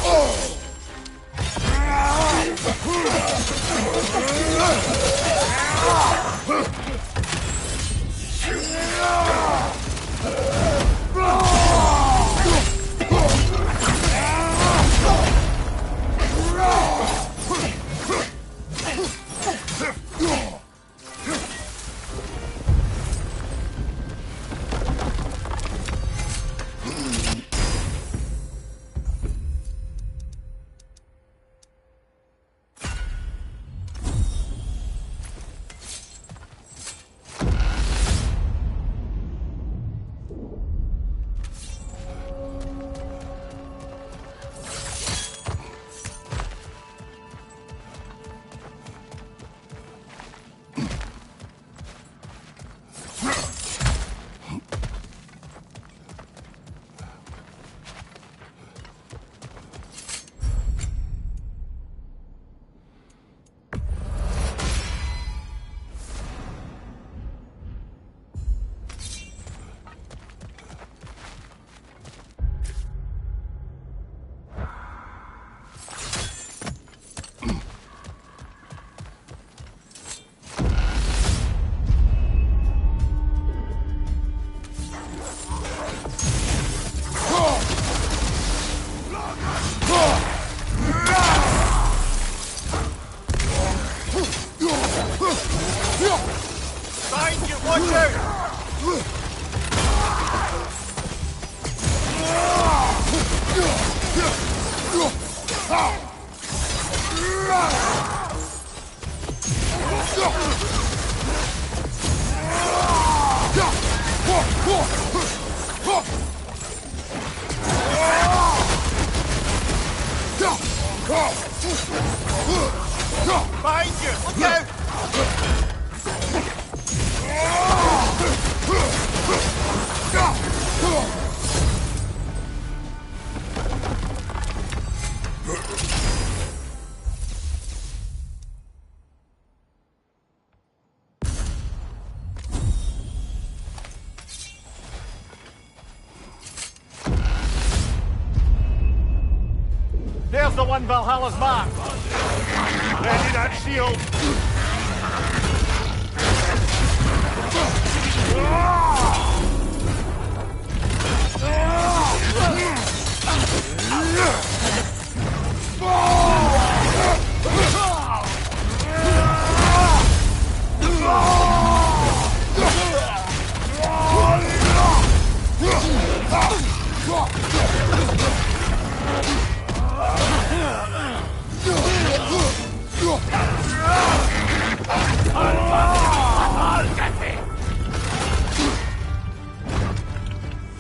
Behind you, watch out! Behind you, look out! There's the one Valhalla's marked. Ready that shield.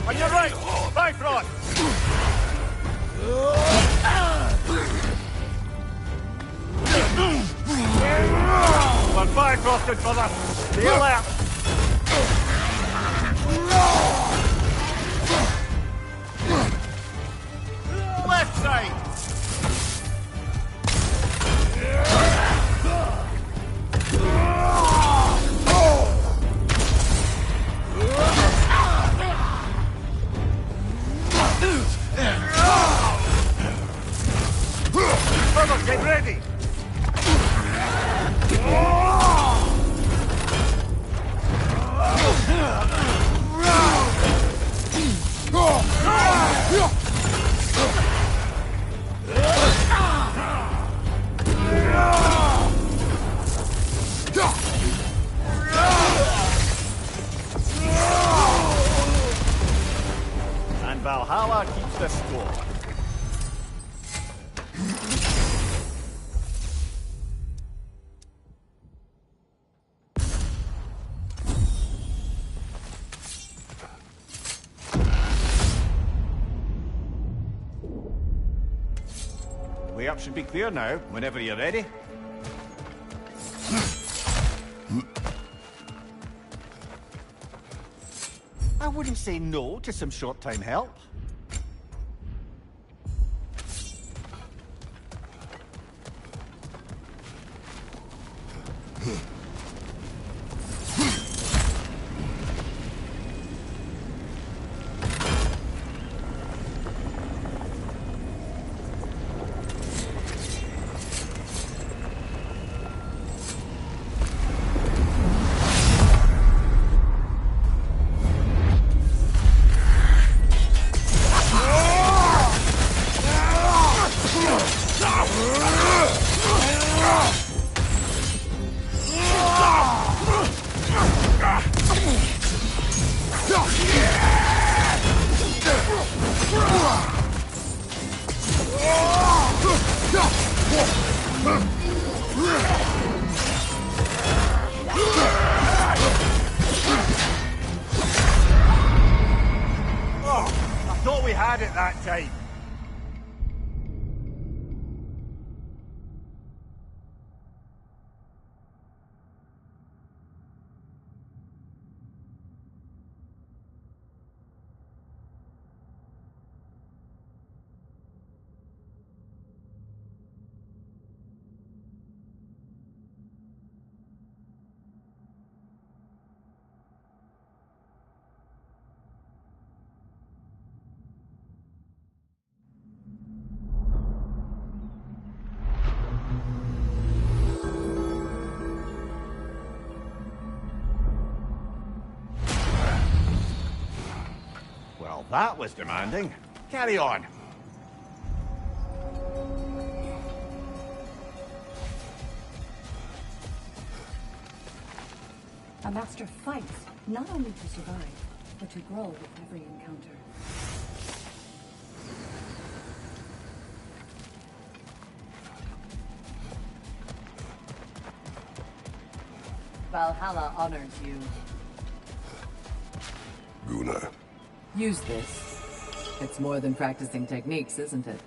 On your right! Bifrost! We're Bifrosted, brother! Stay alert! Left side! Brothers, get ready! And Valhalla keeps the score. The way up should be clear now, whenever you're ready. I wouldn't say no to some short-time help. I thought we had it that time. Well, that was demanding. Carry on. A master fights, not only to survive, but to grow with every encounter. Valhalla honors you. Gunnar. Use this. It's more than practicing techniques, isn't it?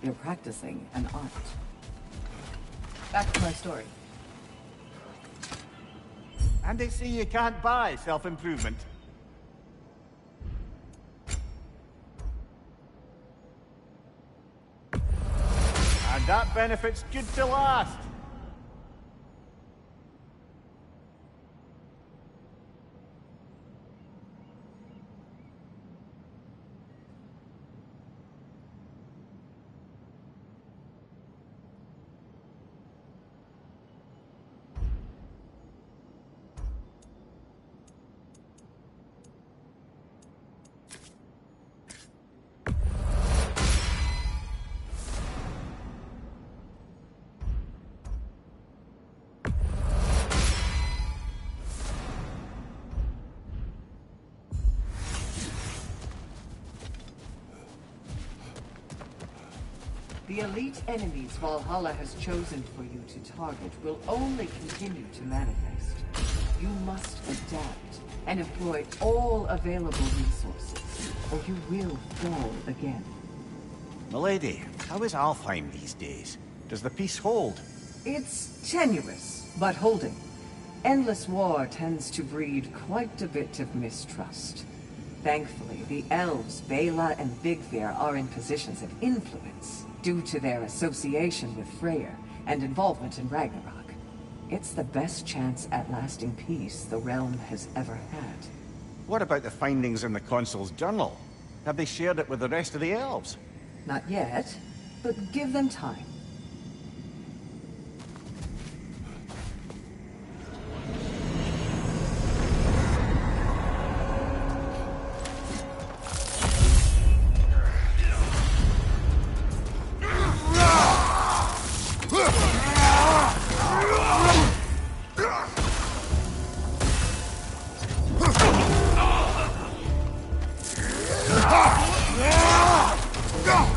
You're practicing an art. Back to my story. And they say you can't buy self-improvement. And that benefit's good to last. The elite enemies Valhalla has chosen for you to target will only continue to manifest. You must adapt and employ all available resources, or you will fall again. Milady, how is Alfheim these days? Does the peace hold? It's tenuous, but holding. Endless war tends to breed quite a bit of mistrust. Thankfully, the elves, Bela and Bigvir, are in positions of influence due to their association with Freyr and involvement in Ragnarok. It's the best chance at lasting peace the realm has ever had. What about the findings in the Consul's journal? Have they shared it with the rest of the elves? Not yet, but give them time.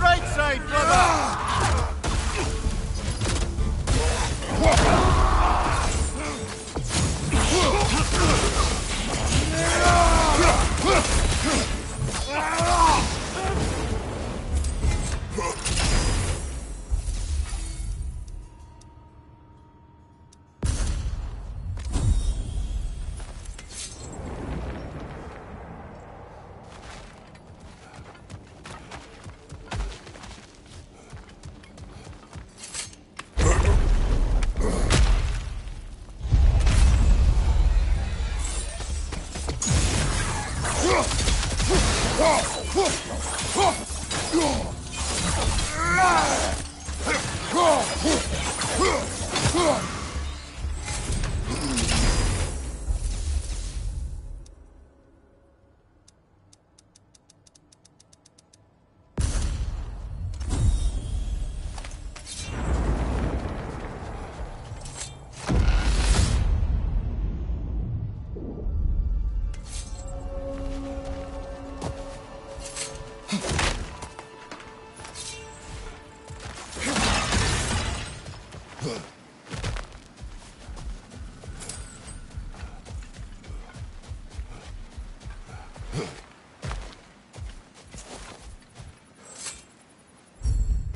Right side, brother!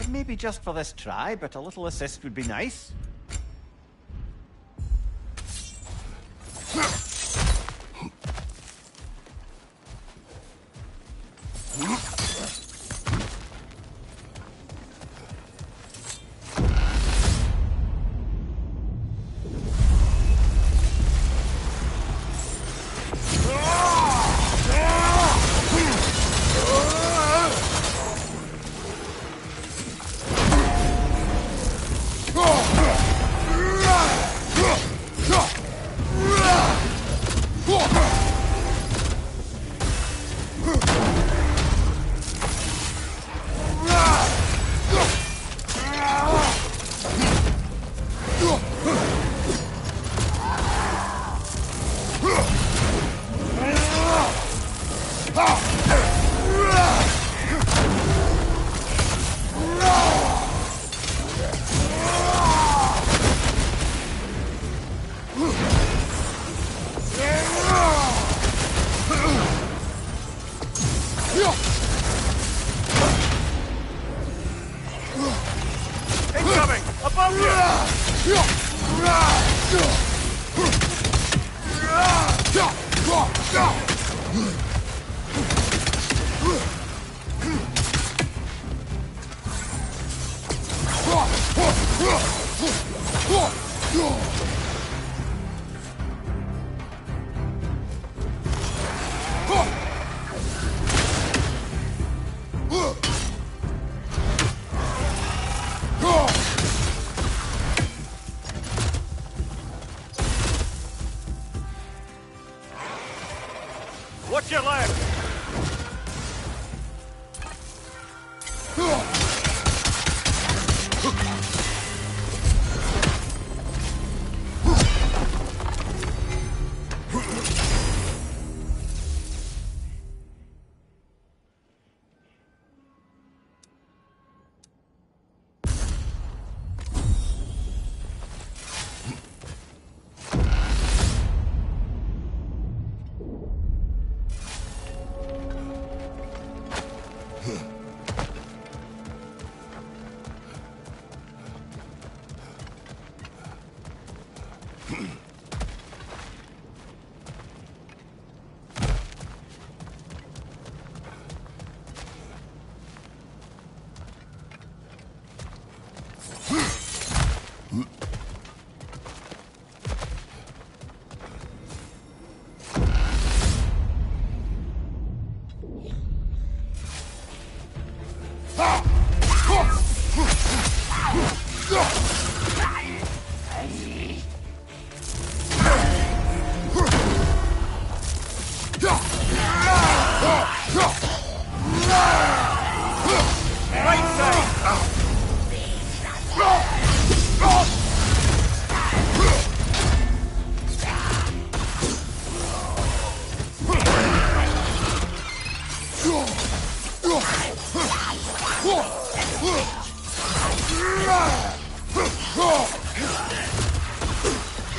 Maybe just for this try, but a little assist would be nice. Incoming! Above Watch your left!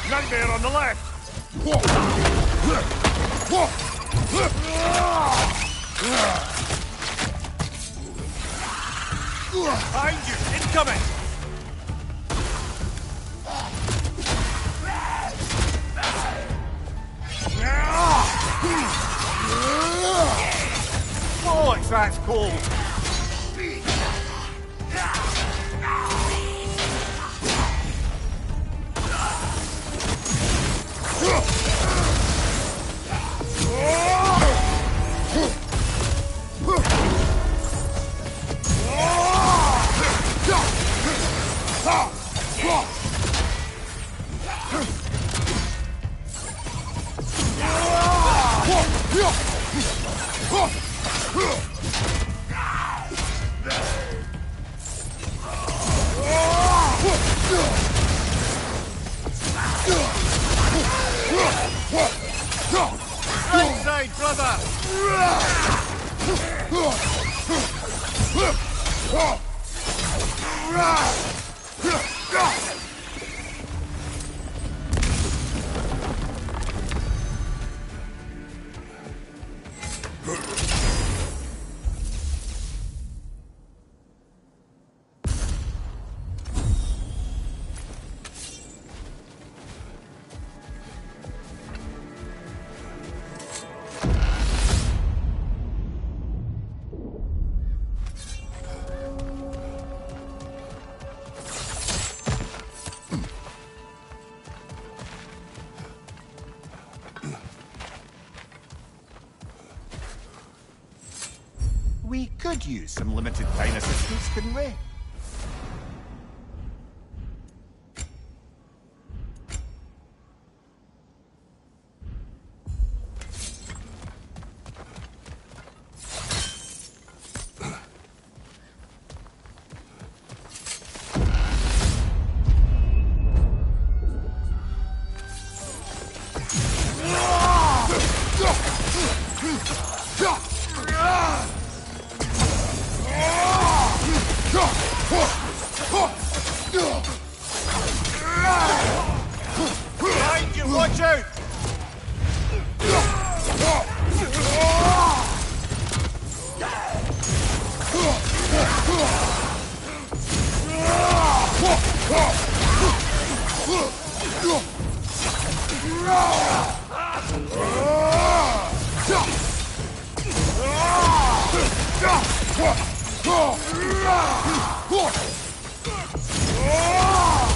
Nightmare on the left! Behind you! Incoming! Bollocks, that's cold! Right side, brother! We could use some limited time assistance, couldn't we? Behind you, watch out!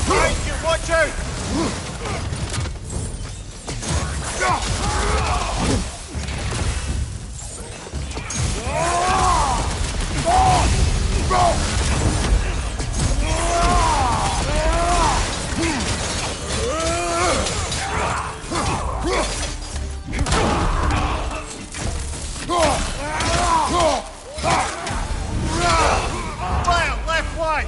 Behind you, watch out! Fire, left flank!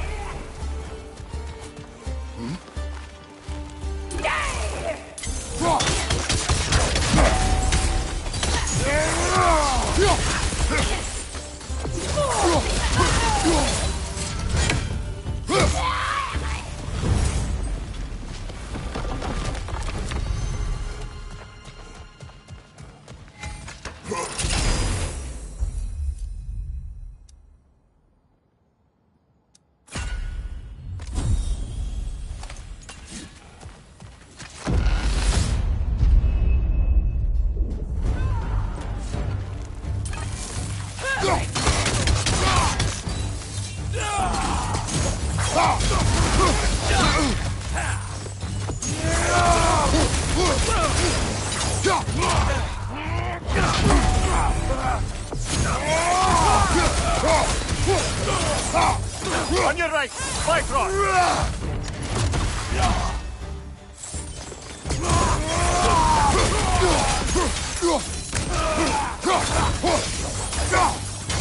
On your right, Bifrost!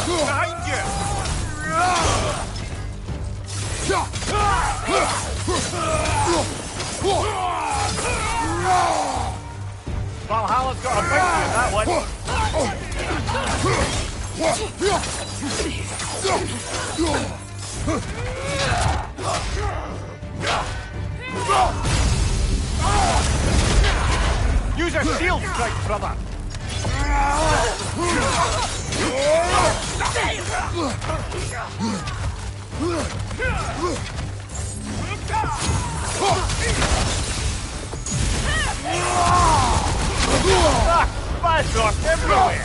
Behind you! Valhalla's got a bounty on that one. Use a shield strike, brother! Bifrost everywhere!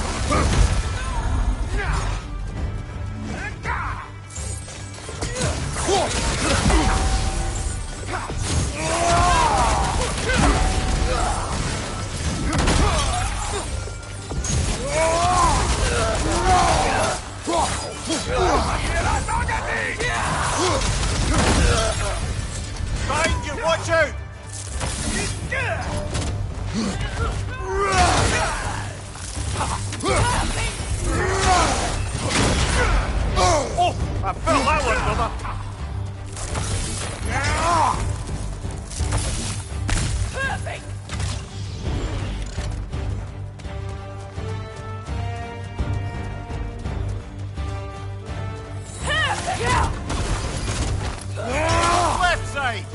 Find you, watch out! Oh, I felt that one, brother. Perfect. Left side.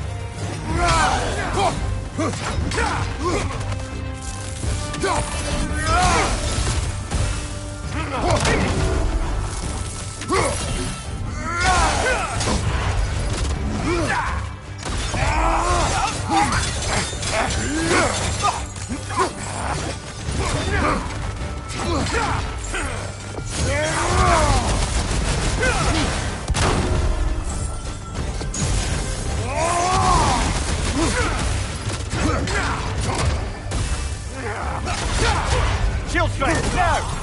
Shield strike, now!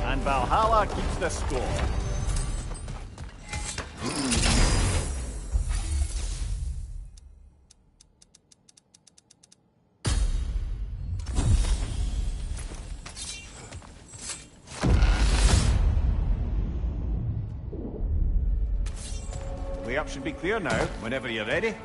And Valhalla keeps the score. Way up should be clear now, whenever you're ready.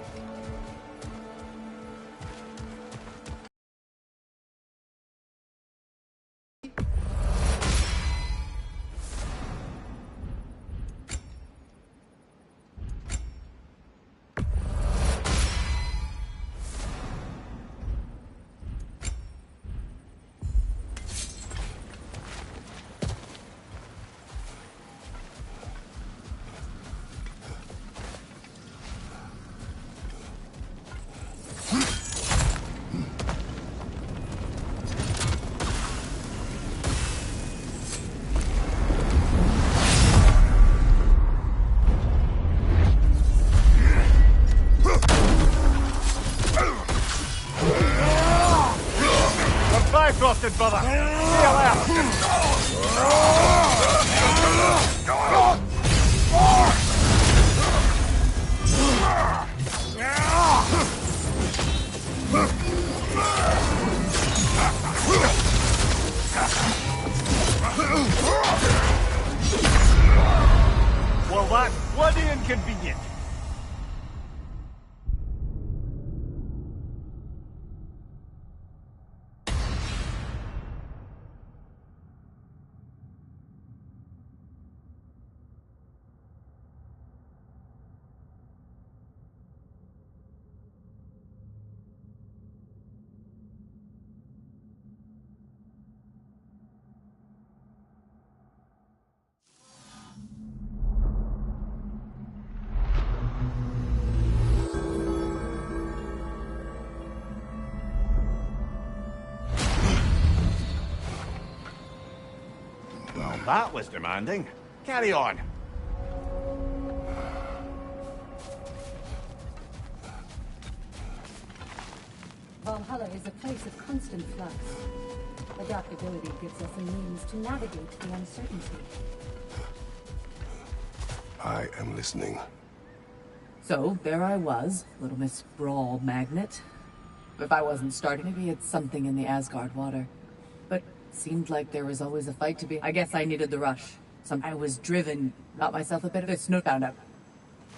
Bifrosted, brother! See you Well, that's bloody inconvenient. That was demanding. Carry on. Valhalla is a place of constant flux. Adaptability gives us a means to navigate the uncertainty. I am listening. So, there I was, Little Miss Brawl Magnet. If I wasn't starting, maybe it's something in the Asgard water. But seemed like there was always a fight to be. I guess I needed the rush. I was driven, got myself a bit of a snoot found out.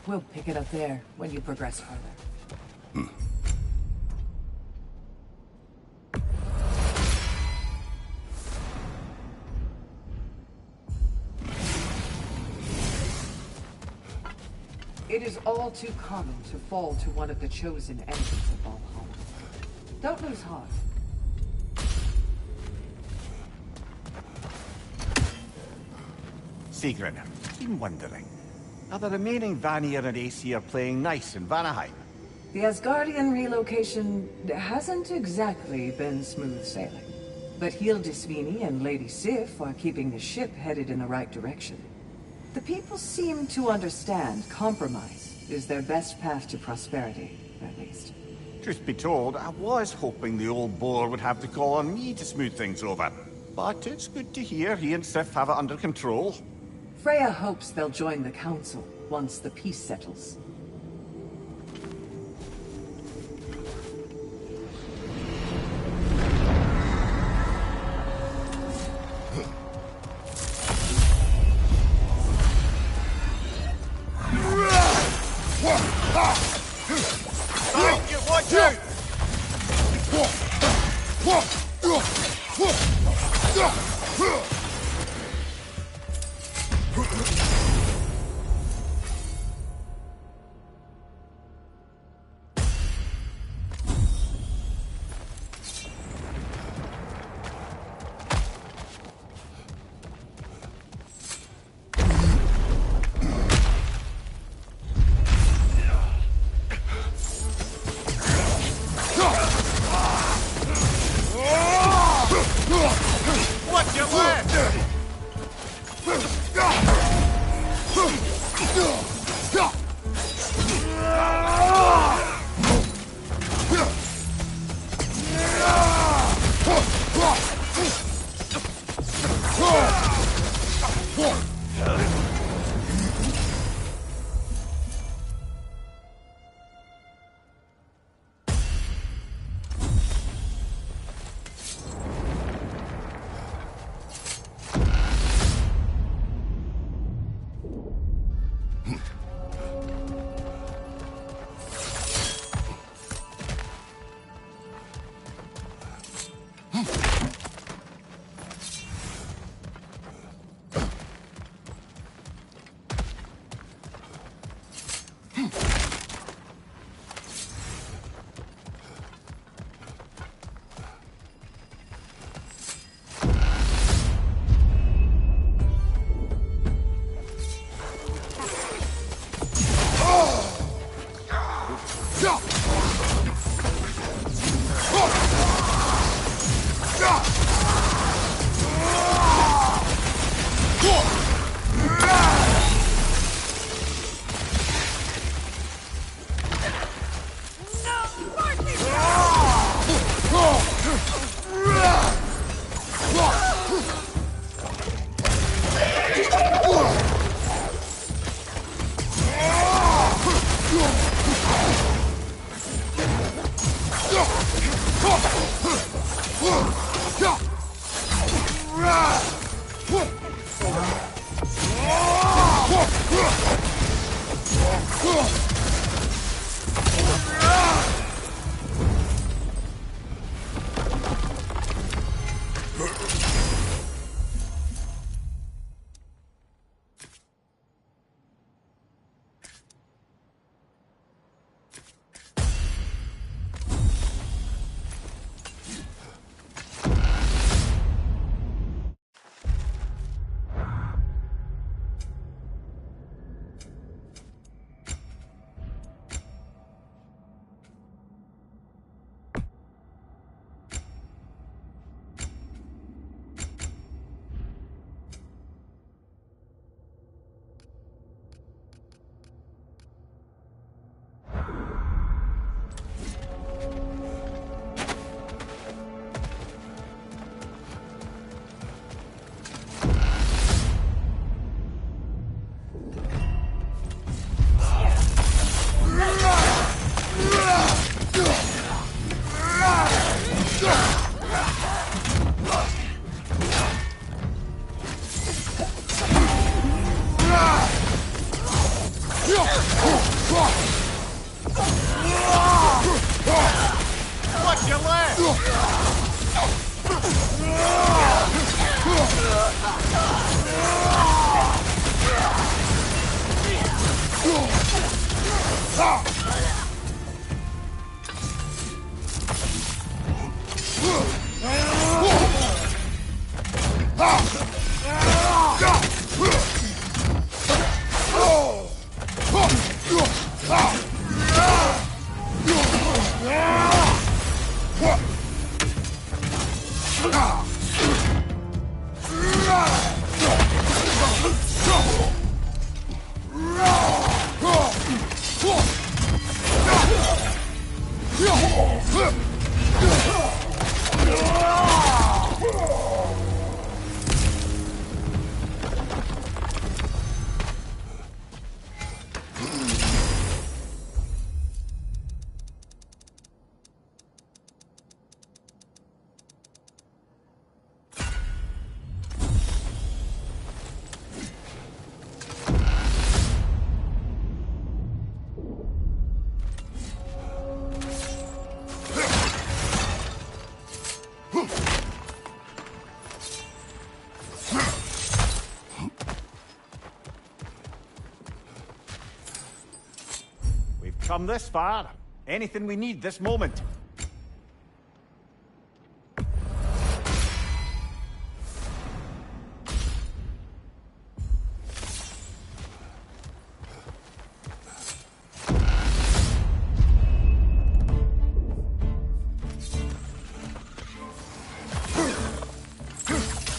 We'll pick it up there when you progress further. It is all too common to fall to one of the chosen enemies of Valhalla. Don't lose heart. Sigrun, been wondering. Are the remaining Vanir and Aesir playing nice in Vanaheim? The Asgardian relocation hasn't exactly been smooth sailing. But Hildisvini and Lady Sif are keeping the ship headed in the right direction. The people seem to understand compromise is their best path to prosperity, at least. Truth be told, I was hoping the old boar would have to call on me to smooth things over. But it's good to hear he and Sif have it under control. Freya hopes they'll join the council once the peace settles. Watch out! Watch your left! Come this far. Anything we need this moment.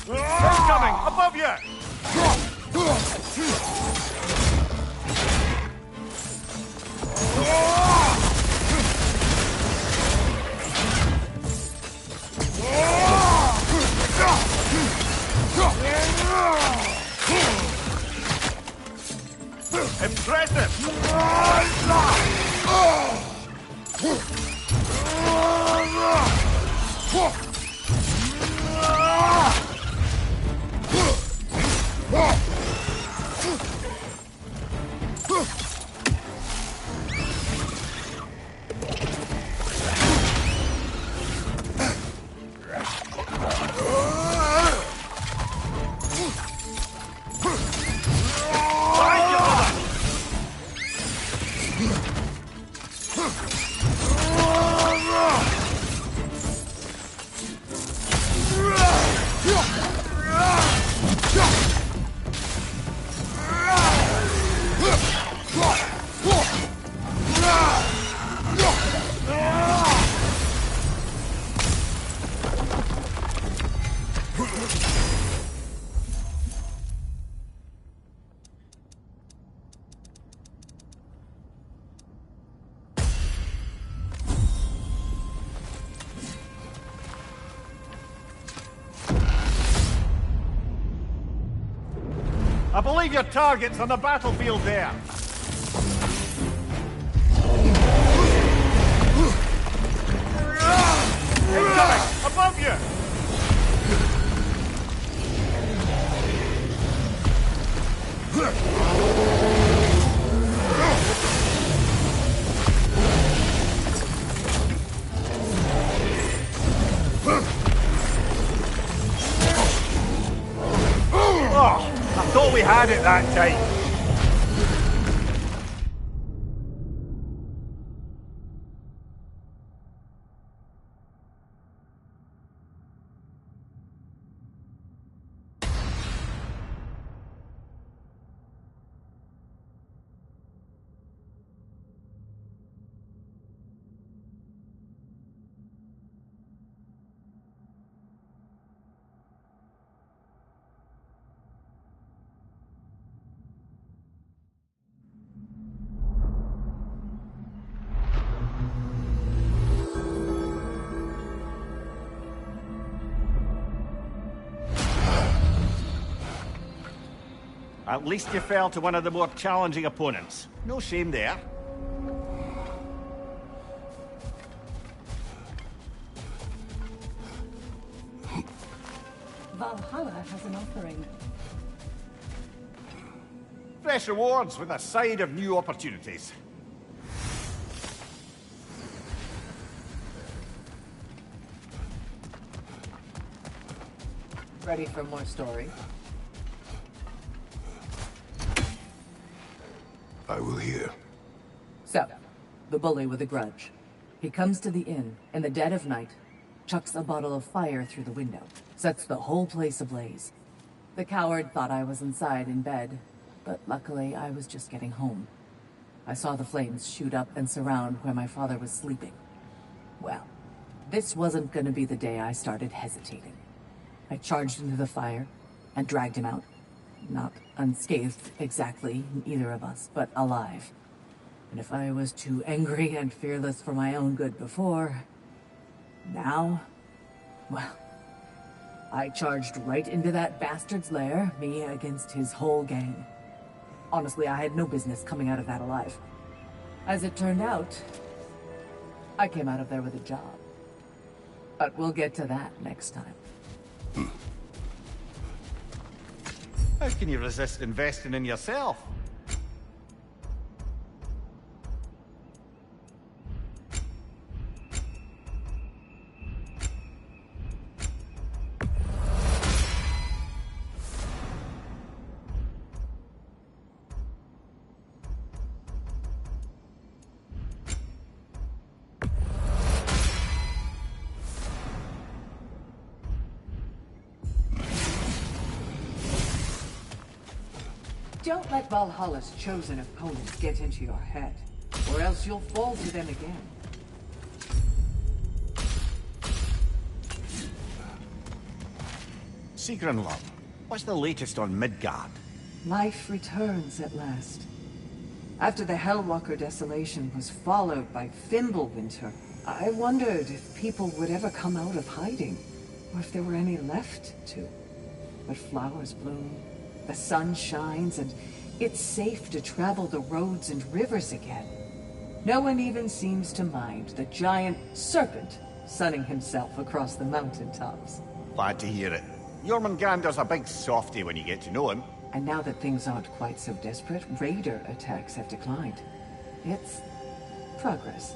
Incoming! Above you! Impressive! I believe your target's on the battlefield there. Incoming! Above you! Oh, I thought we had it that time. At least you fell to one of the more challenging opponents. No shame there. Valhalla has an offering. Fresh rewards with a side of new opportunities. Ready for more story? I will hear. So, the bully with a grudge. He comes to the inn in the dead of night, chucks a bottle of fire through the window, sets the whole place ablaze. The coward thought I was inside in bed, but luckily I was just getting home. I saw the flames shoot up and surround where my father was sleeping. Well, this wasn't gonna be the day I started hesitating. I charged into the fire and dragged him out. Not unscathed exactly, either of us, but alive. And if I was too angry and fearless for my own good before, now, well, I charged right into that bastard's lair, me against his whole gang. Honestly, I had no business coming out of that alive. As it turned out, I came out of there with a job. But we'll get to that next time. How can you resist investing in yourself? Don't let Valhalla's chosen opponents get into your head, or else you'll fall to them again. Sigrun, what's the latest on Midgard? Life returns at last. After the Hellwalker desolation was followed by Fimbulwinter, I wondered if people would ever come out of hiding, or if there were any left to. But flowers bloom, the sun shines, and it's safe to travel the roads and rivers again. No one even seems to mind the giant serpent sunning himself across the mountaintops. Glad to hear it. Jormungandr's a big softy when you get to know him. And now that things aren't quite so desperate, raider attacks have declined. It's progress.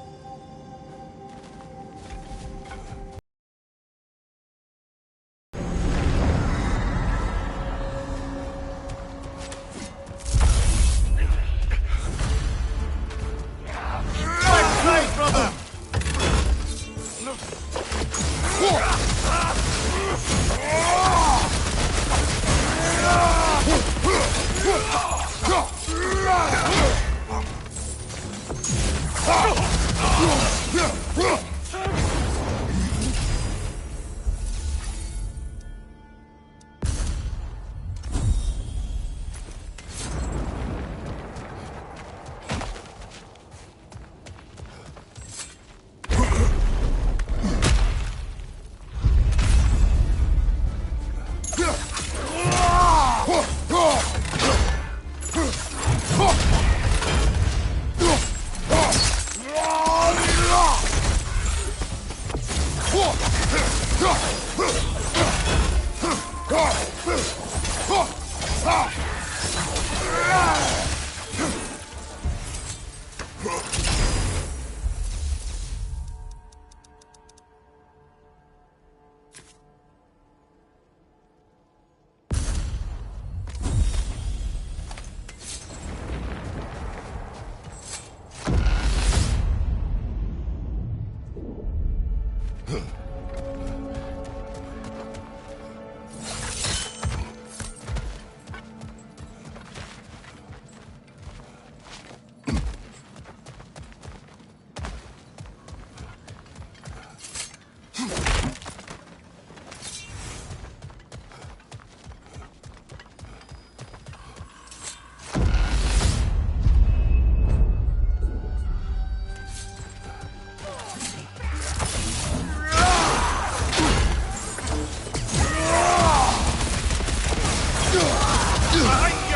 Behind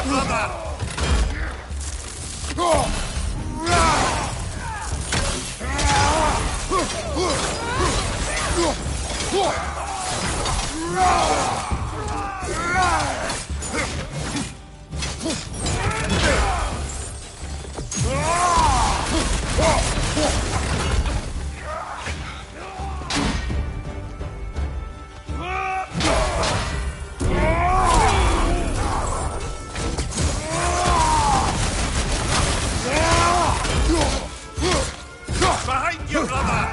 you, brother!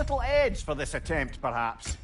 little edge for this attempt, perhaps.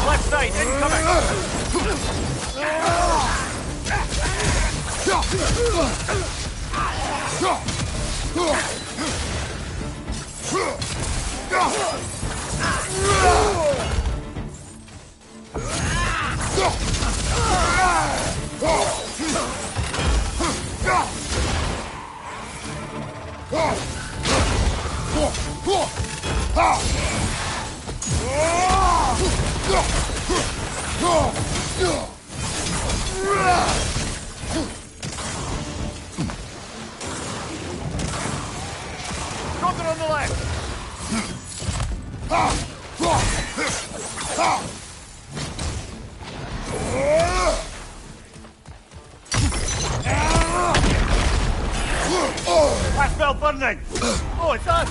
Left side, incoming! Got it on the left! Last bell burning! Oh, it's us!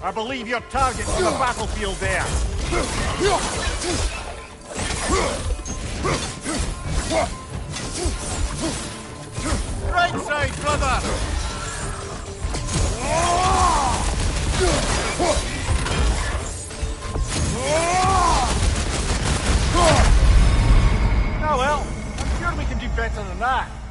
I believe your target's on the battlefield there. Right side, brother! Oh well, I'm sure we can do better than that.